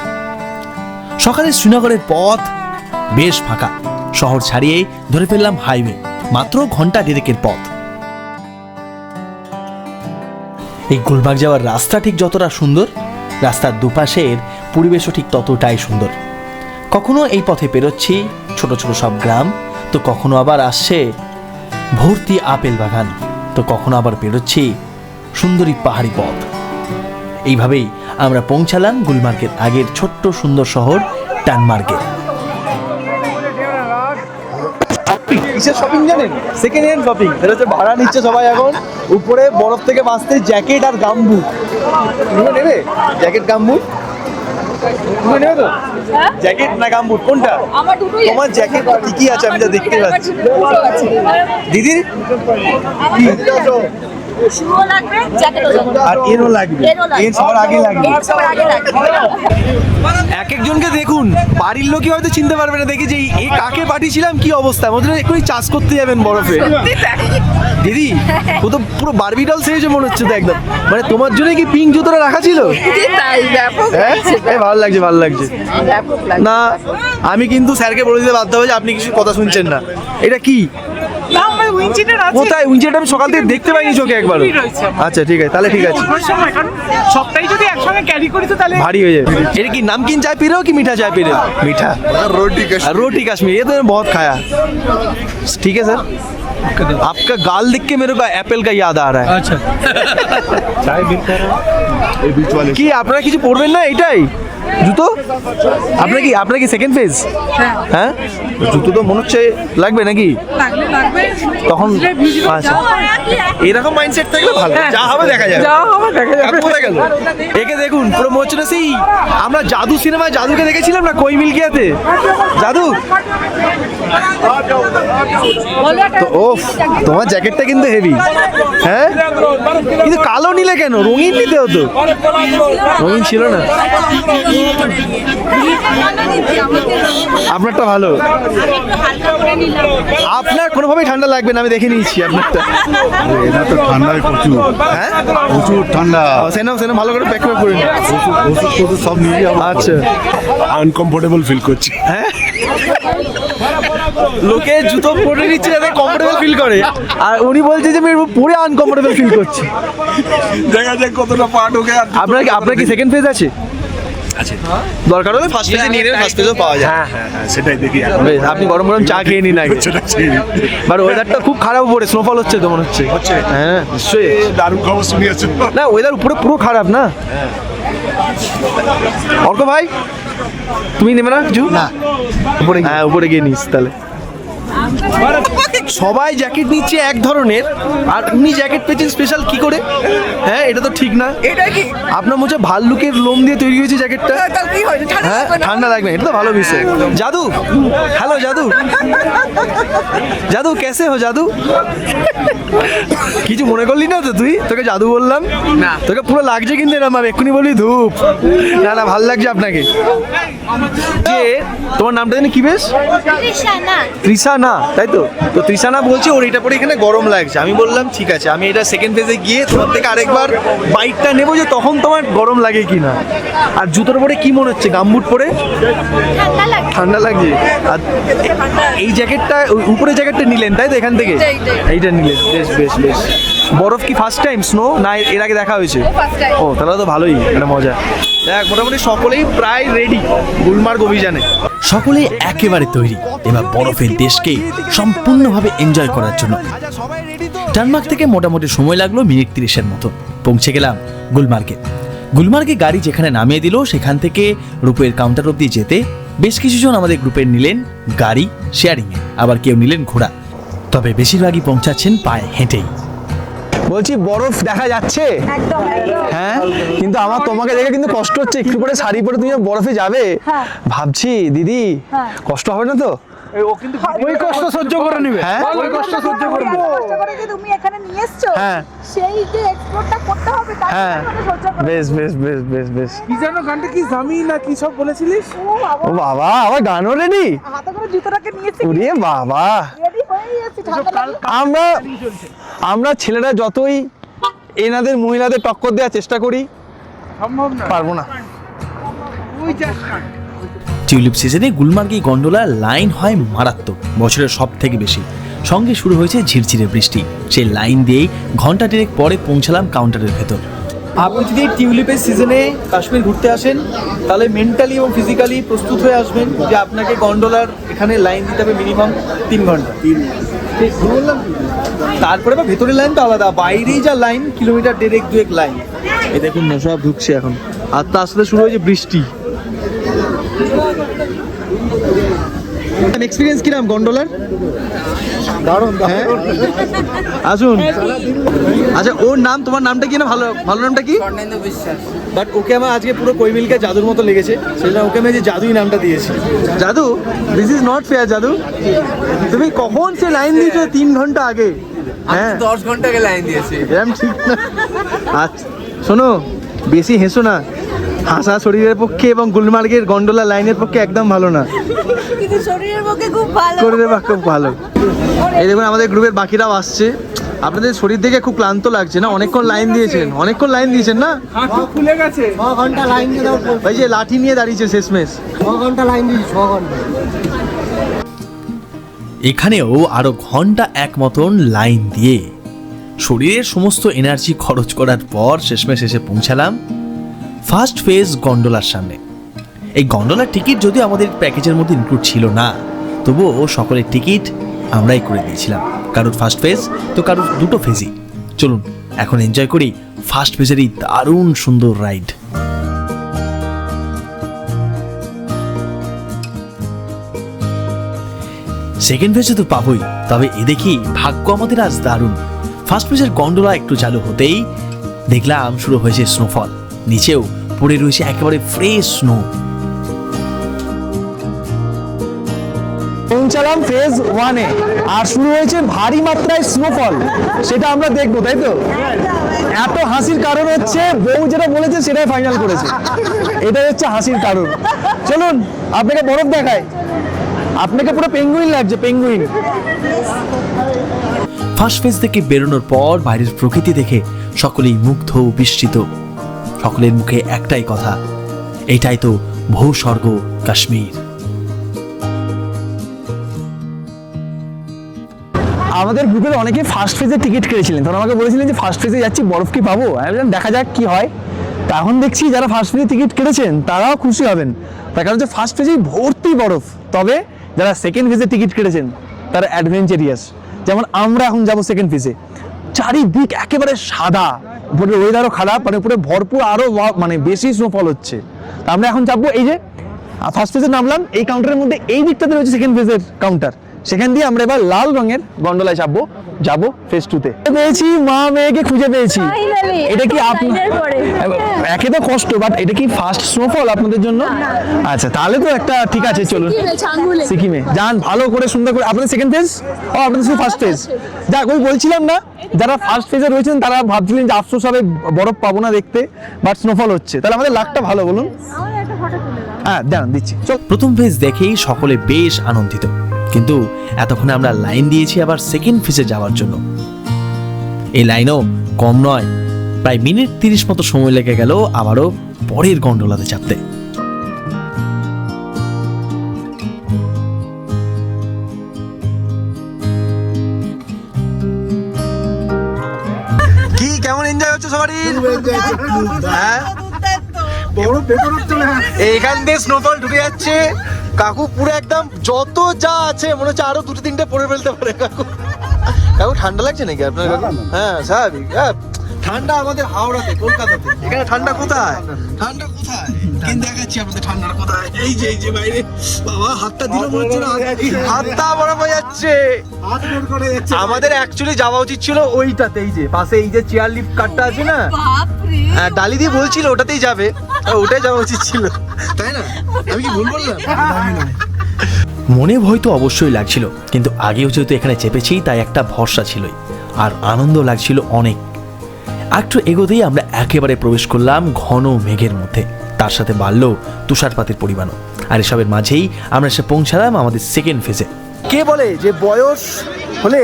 সকালে শ্রীনগরের পথ বেশ ফাঁকা, শহর ছাড়িয়ে ধরে ফেললাম হাইওয়ে, মাত্র ঘন্টা দেড়েকের পথ। এই গুলমার্গ যাওয়ার রাস্তা ঠিক যতটা সুন্দর, রাস্তার দুপাশের পরিবেশও ঠিক ততটাই সুন্দর। কখনো এই পথে পেরোচ্ছি ছোট ছোট সব গ্রাম, তো কখনো আবার আসছে ভর্তি আপেল বাগান, তো কখনো আবার পেরোচ্ছি সুন্দরী পাহাড়ি পথ। এইভাবেই আমরা পৌঁছালাম গুলমার্গের আগের ছোট্ট সুন্দর শহর টানমার্গে। কিসের শপিং জানেন? Second hand shopping. এটা হচ্ছে ভাড়া নিচ্ছে সবাই এখন। উপরে বরফ থেকে বাঁচতে জ্যাকেট আর গামবুট। তুমি নেবে জ্যাকেট গামবুট? তুমি নেবে তো? জ্যাকেট না গামবুট কোনটা? আমার দুটোই তোমার জ্যাকেট ঠিকই আছে, আমি যা দেখতে পাচ্ছি। দিদি শুও লাগবে, জ্যাকেটও লাগবে। আর এরও লাগবে, এর সবার আগে লাগবে। সবার আগে লাগবে। এক একজনকে দেখুন, বাড়ির লোকই হয়তো চিনতে পারবে না দেখি যে এই কাকে পাঠিয়েছিলাম, কি অবস্থা। আমাদের এক্ষুনি চাষ করতে যাবেন বরফে। দিদি, ও তো পুরো বারবি ডল সেজে মনে হচ্ছে তো একদম। মানে তোমার জন্য কি পিঙ্ক জুতোটা রাখা ছিল? তাই ব্যাপক হ্যাঁ, এই ভালো লাগছে, ভালো লাগছে। ব্যাপক লাগবে। না, আমি কিন্তু স্যারকে বলে দিতে বাধ্য হবে যে আপনি কিছু কথা শুনছেন না। এটা কি? না, আমার উইঞ্চিটার আছে। কোথায় উইঞ্চিটা? আমি সকাল থেকে দেখতে পাইনি চোখে একবার। আচ্ছা ঠিক আছে, তাহলে ঠিক আছে। সবটাই যদি একসঙ্গে ক্যারি করি তো তাহলে भारी हो जाए। ये की नमकीन चाय पी रहे हो कि मीठा चाय पी रहे हो? मीठा। रोटी कश्मीर, ये तो मैंने बहुत खाया। ठीक है सर, आपका गाल देख के मेरे को एप्पल का याद आ रहा है। अच्छा चाय কি আপনারা কিছু পড়বেন না? এটাই জুতো আপনার কি সেকেন্ড ফেজ? হ্যাঁ, জুতো তো মনে হচ্ছে লাগবে নাকি? লাগবে তখন আচ্ছা, এরকম মাইন্ডসেট থাকলে ভালো, যা হবে দেখা যাবে। কোথায় গেল? একে দেখুন, পুরো মনে হচ্ছে না সেই আমরা জাদু সিনেমায় জাদুকে দেখেছিলাম না, কই মিল গিয়াতে জাদু। তো ওফ, তোমার জ্যাকেটটা কিন্তু হেভি। হ্যাঁ, কিন্তু কালো নিলে কেন? রঙিন নিতে হতো। রঙিন ছিল না। আপনারটা ভালো, আপনার কোনোভাবেই ঠান্ডা লাগবে না, আমি দেখে নিয়েছি আপনারটা। এটা তো ঠান্ডায় প্রচুর, হ্যাঁ প্রচুর ঠান্ডা। সেনা ভালো করে প্যাক করে নিন। ওষুধ টষুধ সব নিয়ে যাবো। আচ্ছা, আনকমফোর্টেবল ফিল করছি। হ্যাঁ লোকে জুতো পরে নিচ্ছে যাতে কমফোর্টেবল ফিল করে, আর উনি বলছে যে আমি পরে আনকমফোর্টেবল ফিল করছি। দেখা যাক কতটা পার্ট ওকে। আপনার কি সেকেন্ড ফেজ আছে? দরকার হলে ফার্স্ট ফেজে নিয়ে নেবেন, ফার্স্ট ফেজও পাওয়া যায়। হ্যাঁ সেটাই দেখি। বেশ, আপনি গরম গরম চা খেয়ে নিন আগে। বাট ওয়েদারটা খুব খারাপ উপরে, স্নোফল হচ্ছে তো মনে হচ্ছে। হ্যাঁ নিশ্চয়ই, দারুণ খবর শুনিয়েছেন। না ওয়েদার উপরে পুরো খারাপ না। অর্ক ভাই তুমি নেবে না কিছু? না উপরে, হ্যাঁ উপরে গিয়ে নিস তাহলে। সবাই জ্যাকেট নিচ্ছে এক ধরনের, আর উনি জ্যাকেট পেয়েছেন স্পেশাল কি করে? হ্যাঁ এটা তো ঠিক না। এটা কি আপনার মনে হচ্ছে ভাল্লুকের লোম দিয়ে তৈরি হয়েছে জ্যাকেটটা। তার কি হয়েছে? হ্যাঁ ঠান্ডা লাগবে, এটা তো ভালো বিষয়। জাদু, হ্যালো জাদু। জাদু কেসে হো জাদু? কিছু মনে করলি না তো তুই? তোকে জাদু বললাম না, তোকে পুরো লাগছে কিন্তু এরকম ভাবে, এক্ষুনি বলি ধূপ। না না ভাল লাগছে আপনাকে। যে তোমার নামটা জানি কি বেশ? তৃষানা, তাই তো? তো তৃষানা বলছে ওর এটা পরে এখানে গরম লাগছে। আমি বললাম ঠিক আছে, আমি এটা সেকেন্ড ফেজে গিয়ে তোমার থেকে আরেকবার বাইকটা নেবো যে তখন তোমার গরম লাগে কি না। আর জুতোর পরে কি মনে হচ্ছে? গামবুট পরে ঠান্ডা লাগছে। আর এই জ্যাকেটটা, উপরে জ্যাকেটটা নিলেন তাই তো এখান থেকে? এইটা নিলেন, বেশ বেশ বেশ। বরফ কি ফার্স্ট টাইম স্নো, না এর আগে দেখা হয়েছে? ও তাহলে তো ভালোই, এটা মজা। দেখ মোটামুটি সকলেই প্রায় রেডি গুলমার্গ অভিযানে। সকলেই একেবারে তৈরি এবার বরফের দেশকে সম্পূর্ণভাবে এনজয় করার জন্য। টানমার্গ থেকে মোটামুটি সময় লাগলো মিনিট 30-এর মতো। পৌঁছে গেলাম গুলমার্গে। গুলমার্গে গাড়ি যেখানে নামিয়ে দিল সেখান থেকে রূপের কাউন্টার অব্দি যেতে বেশ কিছুজন আমাদের গ্রুপের নিলেন গাড়ি শেয়ারিংয়ে, আবার কেউ নিলেন ঘোড়া, তবে বেশিরভাগই পৌঁছাচ্ছেন পায়ে হেঁটেই। বলছি বরফ দেখা যাচ্ছে? হ্যাঁ, কিন্তু আমার তোমাকে দেখে কিন্তু কষ্ট হচ্ছে। একটু পরে শাড়ি পরে তুমি বরফে যাবে, ভাবছি দিদি কষ্ট হবে না তো? ও কিন্তু ওই কষ্ট সহ্য করে নেবে। হ্যাঁ ওই কষ্ট সহ্য করে নেবে। কষ্ট করে যে তুমি এখানে নিয়ে এসছো, হ্যাঁ সেই যে এক্সপ্লোরটা করতে হবে তার হ্যাঁ জন্য সহ্য করে। বেশ বেশ বেশ বেশ বেশ। কি জানো গানটা কি জামি না কি সব বলেছিলিস? ও বাবা, আমার গানও রেডি? হাতে করে জুতোটাকে নিয়েছি, ওরে বাবা, রেডি হয়ে গেছি। ঠান্ডা লাগছে। আমরা ছেলেরা যতই এনাদের মহিলাদের টক্কর দেওয়ার চেষ্টা করি, সম্ভব না, পারবো না। ওই জাস্ট টিউলিপ সিজনে গুলমার্গে গন্ডোলার লাইন হয় মারাত্মক, বছরের সব থেকে বেশি। সঙ্গে শুরু হয়েছে ঝিরঝিরে বৃষ্টি। সেই লাইন দিয়েই ঘন্টা দেড়েক পরে পৌঁছালাম কাউন্টারের ভেতর। আপনি যদি টিউলিপের সিজনে কাশ্মীর ঘুরতে আসেন তাহলে মেন্টালি এবং ফিজিক্যালি প্রস্তুত হয়ে আসবেন যে আপনাকে গন্ডোলার এখানে লাইন দিতে হবে মিনিমাম 3 ঘন্টা। ঠিক বললাম? তারপরে বা ভেতরের লাইন তো আলাদা, বাইরেই যা লাইন কিলোমিটার 1.5-2 লাইন। এই দেখুন না সব ঢুকছে এখন, আর তার সাথে শুরু হয়েছে বৃষ্টি। এক্সপিরিয়েন্স কিরাম গন্ডোলার? দারুণ। হ্যাঁ আসুন। আচ্ছা ওর নাম, তোমার নামটা কি? না ভালো ভালো নামটা কি? বাট ওকে আমার আজকে পুরো কৈমিলকে জাদুর মতো লেগেছে, সেই জন্য ওকে আমি যে জাদুই নামটা দিয়েছি। জাদু, দিস ইজ নট ফেয়ার। জাদু তুমি কখন সে লাইন দিয়েছো? 3 ঘন্টা আগে। হ্যাঁ 10 ঘন্টা আগে লাইন দিয়েছি। এরকম ঠিক না। আচ্ছা শোনো, বেশি হেসো না, হাসা শরীরের পক্ষে এবং গুলমার্গের গন্ডোলা লাইনের পক্ষে একদম ভালো না। কিন্তু শরীরের পক্ষে খুব ভালো। শরীরের পক্ষে খুব ভালো। এই দেখুন আমাদের গ্রুপের বাকিরাও আসছে। আপনাদের শরীর দেখে খুব ক্লান্ত লাগছে না? অনেকক্ষণ লাইন দিয়েছেন, অনেকক্ষণ লাইন দিয়েছেন না? হাঁটু ফুলে গেছে। 6 ঘন্টা লাইন দিয়ে দাও। ওই যে লাঠি নিয়ে দাঁড়িয়েছে শেষমেশ। 6 ঘন্টা লাইন দিয়েছি, 6 ঘন্টা। এখানেও আরো ঘন্টা এক মতন লাইন দিয়ে শরীরের সমস্ত এনার্জি খরচ করার পর শেষমেশ এসে পৌঁছালাম ফার্স্ট ফেজ গন্ডোলার সামনে। এই গন্ডোলার টিকিট যদিও আমাদের প্যাকেজের মধ্যে ইনক্লুড ছিল না, তবুও সকলের টিকিট আমরাই করে দিয়েছিলাম। কারোর ফার্স্ট ফেজ তো কারোর দুটো ফেজই। চলুন এখন এনজয় করি ফার্স্ট ফেজের এই দারুণ সুন্দর রাইড। সেকেন্ড ফেজে তো পাবোই, তবে এ দেখি ভাগ্য আমাদের আজ দারুণ। ফার্স্ট ফেজের গন্ডোলা একটু চালু হতেই দেখলাম শুরু হয়েছে স্নোফল, নিচেও পড়ে রয়েছে একেবারে ফ্রেশ স্নো। পৌঁছালাম ফেজ 1-এ আর শুরু হয়েছে ভারী মাত্রায় স্নোফল, সেটা আমরা দেখবো, তাই তো? এত হাসির কারণ হচ্ছে বউ যেটা বলেছে সেটাই ফাইনাল করেছে, এটাই হচ্ছে হাসির কারণ। চলুন আপনাকে বরফ দেখায়, আপনাকে পুরো পেঙ্গুইন লাগছে, পেঙ্গুইন। ফার্স্ট ফেজ থেকে বেরোনোর পর বাইরের প্রকৃতি দেখে সকলেই মুগ্ধ বিস্মিত। সকলের মুখে একটাই কথা, এটাই তো ভূস্বর্গ কাশ্মীর। আমাদের গ্রুপের অনেকে ফার্স্ট ফেজের টিকিট কেটেছিলেন, তখন আমাকে বলেছিলেন যে ফার্স্ট ফেজে যাচ্ছি, বরফ কি পাবো? আমি বললাম দেখা যাক কি হয়। তা এখন দেখছি যারা ফার্স্ট ফেজে টিকিট কেটেছেন তারাও খুশি হবেন, তার কারণ হচ্ছে ফার্স্ট ফেজেই ভর্তি বরফ। তবে যারা সেকেন্ড ফেজে টিকিট কেটেছেন তারা অ্যাডভেঞ্চারিয়াস, যেমন আমরা এখন যাব সেকেন্ড ফেজে। চারিদিক একেবারে সাদা, উপরে ওয়েদারও খারাপ, মানে উপরে ভরপুর আরও মানে বেশি স্নোফল হচ্ছে। তা আমরা এখন যাবো, এই যে ফার্স্ট ফেজে নামলাম, এই কাউন্টারের মধ্যে এই দিকটাতে রয়েছে সেকেন্ড ফেজের কাউন্টার, সেখান দিয়ে আমরা এবার লাল রঙের গন্ডোলায় যাবো ফেজ 2-তে। পেয়েছি, মা মেয়েকে খুঁজে পেয়েছি। এটা কি একে তো কষ্ট, বাট এটা কি ফার্স্ট স্নোফল আপনাদের জন্য? আচ্ছা তাহলে তো একটা ঠিক আছে, চলুন সিকিমে যান, ভালো করে সুন্দর করে। আপনাদের সেকেন্ড ফেজ? ও আপনাদের শুধু ফার্স্ট ফেজ। যাক, ওই বলছিলাম না, যারা ফার্স্ট ফেজে রয়েছেন তারা ভাবছিলেন যে আফসোস হবে বরফ পাবো না দেখতে, বাট স্নোফল হচ্ছে, তাহলে আমাদের লাকটা ভালো, বলুন। হ্যাঁ দাঁড়ান দিচ্ছি। প্রথম ফেজ দেখেই সকলে বেশ আনন্দিত, কিন্তু এতক্ষণে আমরা লাইন দিয়েছি আবার সেকেন্ড ফেজে যাওয়ার জন্য। এই লাইনও কম নয়, প্রায় মিনিট 30 মতো সময় লেগে গেল আবারও পরের গন্ডোলাতে চাপতে। কি কেমন এনজয় হচ্ছে সবারই? হ্যাঁ, এইখান দিয়ে স্নোফল ঢুকে যাচ্ছে। কাকু পুরো একদম যত যা আছে মনে হচ্ছে আরো 2-3টে পরে ফেলতে পারে। কাকু ঠান্ডা লাগছে নাকি আপনার? কাকু হ্যাঁ স্বাভাবিক। ঠান্ডা আমাদের হাওড়াতে, কলকাতাতে। এখানে ঠান্ডা কোথায়? ঠান্ডা কোথায় কিন্তু দেখাচ্ছি আপনাদের ঠান্ডাটা কোথায়। এই যে বাইরে, বাবা হাতটা দিল মনে হচ্ছে না, হাতটা বরফ হয়ে যাচ্ছে। আমাদের অ্যাকচুয়ালি যাওয়া উচিত ছিল ওইটাতে, এই যে পাশে এই যে চেয়ার লিফট কারটা আছে না, হ্যাঁ ডালি দিয়ে বলছিল ওটাতেই যাবে, ওটাই যাওয়া উচিত ছিল, তাই না? আমি কি ভুল বললাম? মনে ভয় তো অবশ্যই লাগছিল, কিন্তু আগেও যেহেতু এখানে চেপেছি তাই একটা ভরসা ছিলই, আর আনন্দ লাগছিল অনেক। একটু এগোতেই আমরা একেবারে প্রবেশ করলাম ঘন মেঘের মধ্যে, তার সাথে বাড়ল তুষারপাতের পরিমাণও, আর এসবের মাঝেই আমরা এসে পৌঁছালাম আমাদের সেকেন্ড ফেজে। কে বলে যে বয়স হলে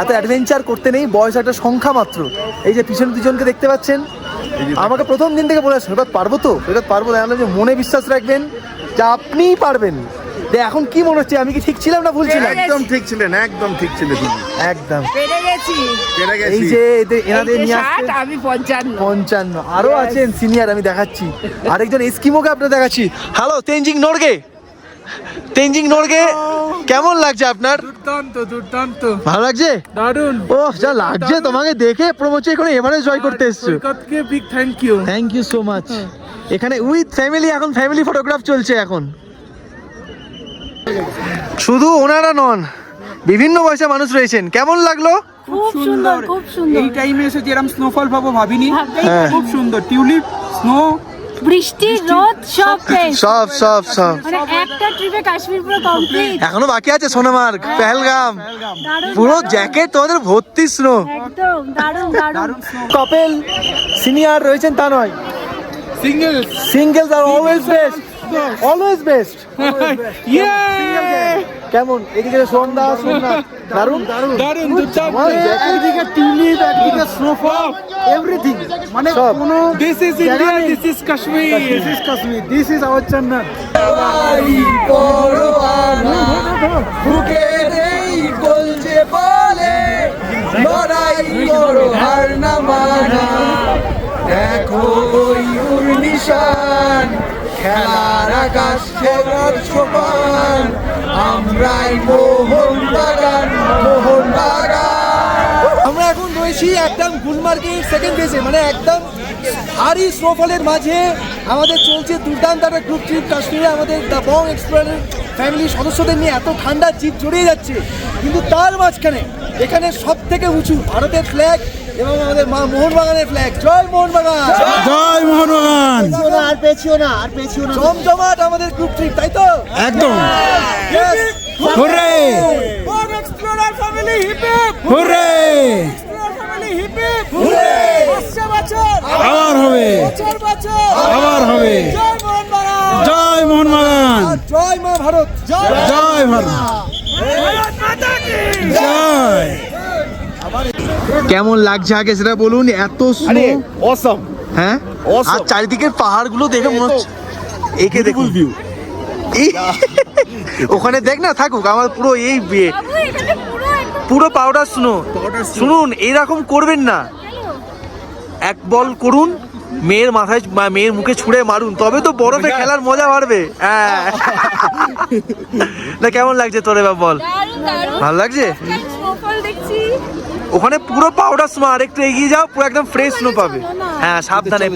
এত অ্যাডভেঞ্চার করতে নেই? বয়স একটা সংখ্যা মাত্র। এই যে পিছনে দুজনকে দেখতে পাচ্ছেন, আমাকে প্রথম দিন থেকে বলে আসছেন, এবার পারবো তো, এবার পারবো না। যে মনে বিশ্বাস রাখবেন যে আপনিই পারবেন। এখন কি মনে হচ্ছে, আমি কি ঠিক ছিলাম না ভুল ছিলাম? একদম ঠিক ছিলেন, একদম ঠিক ছিলেন, একদম। এই যে এনাদের নিয়ে আসছে, আমি 55 আরো আছেন সিনিয়র, আমি দেখাচ্ছি আরেকজন এস্কিমোকে আপনার দেখাচ্ছি। হ্যালো তেনজিং নোরগে, কেমন লাগছে আপনার? দুর্দান্ত ভালো লাগছে? দারুণ। ও যা লাগছে তোমাকে দেখে প্রমোচ এখানে এভারেজ জয় করতে এসছো। কলকাতাকে big thank you so much. এখানে উইথ ফ্যামিলি, এখন ফ্যামিলি ফটোগ্রাফ চলছে। এখন শুধু ওনারা নন, বিভিন্ন বয়সের মানুষ রয়েছেন। কেমন লাগলো? খুব সুন্দর, খুব সুন্দর। এই টাইমে এসে যেরকম স্নোফল পাবো ভাবিনি। খুব সুন্দর, টিউলিপ, স্নো, বৃষ্টি, রোদ সব সব মানে একটা ট্রিপে কাশ্মীর পুরো কমপ্লিট। এখনো বাকি আছে সোনামার্গ, পেহেলগাম, পুরো জ্যাকেট তোমাদের ভর্তি স্নো। একদম দারুণ। কাপল সিনিয়র রয়েছেন তা নয়, সিঙ্গেলস আর অলওয়েজ বেস্ট। কেমন এদিকে সোমনাথ দারুণ একদিকে টিউলিপ, একদিকে স্নোফল, এভরিথিং, মানে কোনো this is India, this is Kashmir, this is our জান্নাত। দেখো নিশান, খেলার আকাশ খেলার সমান, আমরাই মোহনবাগান। আমরা এখন রয়েছি একদম গুলমার্গের সেকেন্ড ফেজে, মানে একদম ভারী স্নোফলের মাঝে আমাদের চলছে দুর্দান্ত একটা গ্রুপ ট্রিপ কাশ্মীরে। আমাদের দ্য বং এক্সপ্লোরার ফ্যামিলির সদস্যদের নিয়ে এত ঠান্ডা জিপ জড়িয়ে যাচ্ছে, কিন্তু তার মাঝখানে এখানে সব থেকে উঁচু ভারতের ফ্ল্যাগ এবং আমাদের মোহনবাগানের ফ্ল্যাগ। জয় মোহনবাগান, জয় মোহনবাগান। আর পেছিও না জমজমাট আমাদের গ্রুপ ট্রিপ, তাই তো? একদম। Hurray, Bong explorer family hip hip, hurray, explorer family hip hip, hurray. বছর আবার হবে, আবার হবে। জয় মোহনবাগান, জয় মোহনবাগান, জয় মা ভারত, জয় ভারত, ভারত মাতা কি জয়। কেমন লাগছে আগে সেটা বলুন। এত স্নো, অসম। হ্যাঁ, আর চারিদিকের পাহাড়গুলো দেখে মনে হচ্ছে একে দেখুন ভিউ। ওখানে দেখ না, থাকুক আমার পুরো এই বিয়ে পুরো পাউডার স্নো। শুনুন, এরকম করবেন না, এক বল করুন, মেয়ের মাথায় মেয়ের মুখে ছুঁড়ে মারুন, তবে তো বরফে খেলার মজা বাড়বে। হ্যাঁ না, কেমন লাগছে তোর এবার বল? ভালো লাগছে? ওখানে পুরো পাউডার স্নো, আর একটু এগিয়ে যাও, পুরো একদম ফ্রেশ স্নো পাবে। হ্যাঁ সাবধানে,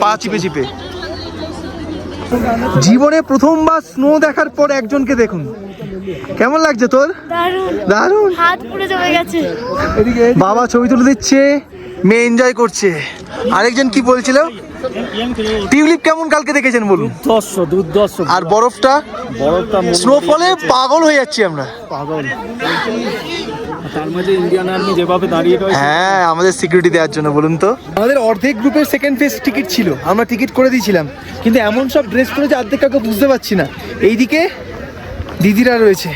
পা চিপে চিপে। জীবনে প্রথমবার স্নো দেখার পর একজনকে দেখুন, কেমন লাগছে তোর? দারুণ, হাত পুরো জমে গেছে। বাবা ছবি তুলে দিচ্ছে, মেয়ে এনজয় করছে। আরেকজন কি বলছিল? টিউলিপ কেমন কালকে দেখেছেন বলুন? দুর্দর্শ। আর বরফটা স্নোফলে পাগল হয়ে যাচ্ছি আমরা। তার মাঝে ইন্ডিয়ান আর্মি যেভাবে দাঁড়িয়ে রয়েছে। হ্যাঁ, আমাদের সিকিউরিটি দেওয়ার জন্য। বলুন তো, আমাদের অর্ধেক গ্রুপের সেকেন্ড ফেজ টিকিট ছিল, আমরা টিকিট করে দিয়েছিলাম, কিন্তু এমন সব ড্রেস পরেছে অর্ধেক কাউকে বুঝতে পারছি না। এইদিকে দিদিরা রয়েছে।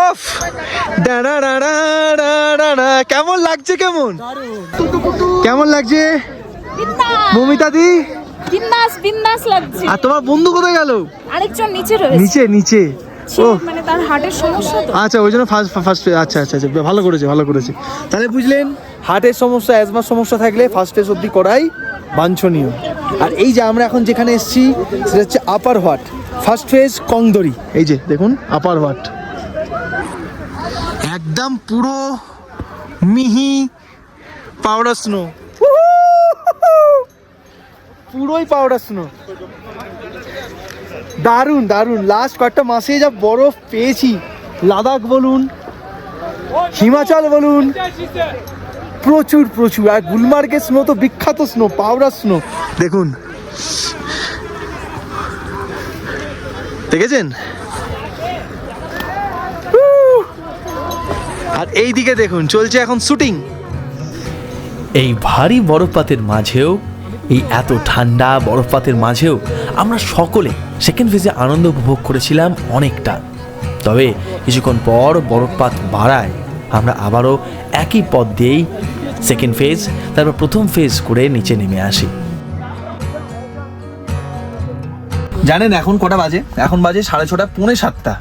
ওফ, কেমন লাগছে? কেমন লাগছে মমিতা দি? বিন্দাস লাগছে। আর তোমার বন্ধু কোথায় গেল? আরেকজন নিচে রয়েছে। নিচে। ও মানে তার হার্টের সমস্যা তো। আচ্ছা, ওই জন্য ফার্স্ট। আচ্ছা, ভালো করেছে। তাহলে বুঝলেন, হার্টের সমস্যা, অ্যাজমার সমস্যা থাকলে ফার্স্ট ফেজ অবধি করাই বাঞ্ছনীয়। আর এই যে আমরা এখন যেখানে এসেছি সেটা হচ্ছে আপার হোয়াট, ফার্স্ট ফেজ কংদরি। এই যে দেখুন আপার হোয়াট, একদম পুরো মিহি পাউডার স্নো, পুরোই পাউডার স্নো। দারুণ। লাস্ট কয়েকটা মাসে যা বরফ পেয়েছি, লাদাখ বলুন, হিমাচল বলুন, প্রচুর। আর গুলমার্গের স্নো তো বিখ্যাত স্নো, পাউডার স্নো। দেখুন, দেখেছেন? আর এই দিকে দেখুন, চলছে এখন শুটিং। এই ভারী বরফপাতের মাঝেও, এই এত ঠান্ডা বরফপাতের মাঝেও আমরা সকলে সেকেন্ড ফেজে আনন্দ উপভোগ করেছিলাম অনেকটা। তবে কিছুক্ষণ পর বরফপাত বাড়ায় আমরা আবারও একই পথ দিয়েই সেকেন্ড ফেজ, তারপর প্রথম ফেজ করে নিচে নেমে আসি। জানেন এখন কটা বাজে? এখন বাজে 6:30, 6:45।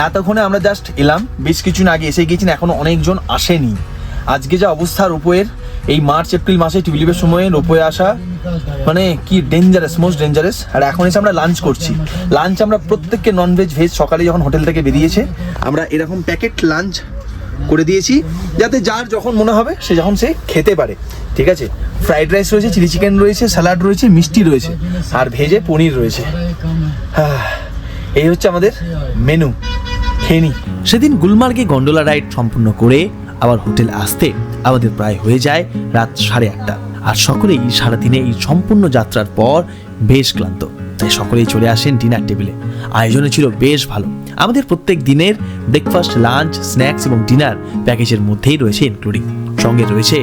এতক্ষণে আমরা জাস্ট এলাম, বেশ কিছুদিন আগে এসে গিয়েছেন, এখনো অনেকজন আসেনি। আজকে যা অবস্থা রোপওয়ের, এই মার্চ এপ্রিল মাসে টিউলিপের সময়ে রোপওয়ে আসা মানে কি ডেঞ্জারাস, মোস্ট ডেঞ্জারাস। আর এখন এসে আমরা লাঞ্চ করছি। লাঞ্চ আমরা প্রত্যেককে ননভেজ ভেজ সকালে যখন হোটেল থেকে বেরিয়েছে আমরা এরকম প্যাকেট লাঞ্চ করে দিয়েছি, যাতে যার যখন মনে হবে সে খেতে পারে। ঠিক আছে, ফ্রাইড রাইস রয়েছে, চিলি চিকেন রয়েছে, স্যালাড রয়েছে, মিষ্টি রয়েছে, আর ভেজে পনির রয়েছে। এই হচ্ছে আমাদের মেনু, খেয়ে নিই। সেদিন গুলমার্গে গন্ডোলা রাইড সম্পূর্ণ করে আবার হোটেল আসতে আমাদের প্রায় হয়ে যায় রাত 8:30। আর সকলেই সারাদিনে এই সম্পূর্ণ যাত্রার পর বেশ ক্লান্ত, তাই সকলেই চলে আসেন ডিনার টেবিলে। আয়োজনে ছিল বেশ ভালো। আমাদের প্রত্যেক দিনের ব্রেকফাস্ট, লাঞ্চ, স্ন্যাক্স এবং ডিনার প্যাকেজের মধ্যেই রয়েছে ইনক্লুডিং, সঙ্গে রয়েছে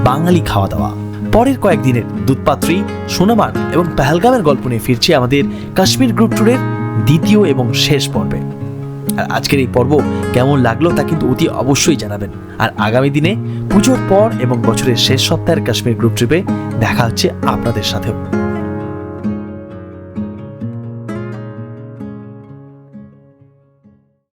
বাঙালি খাওয়া দাওয়া। পরের কয়েকদিনের দুধপাত্রী, সোনামার্গ এবং পেহেলগামের গল্প নিয়ে ফিরছি আমাদের কাশ্মীর গ্রুপ ট্যুরের দ্বিতীয় এবং শেষ পর্বে। আর আজকের এই পর্ব কেমন লাগলো তা কিন্তু অতি অবশ্যই জানাবেন। আর আগামী দিনে পুজোর পর এবং বছরের শেষ সপ্তাহের কাশ্মীর গ্রুপ ট্রিপে দেখা হচ্ছে আপনাদের সাথেও।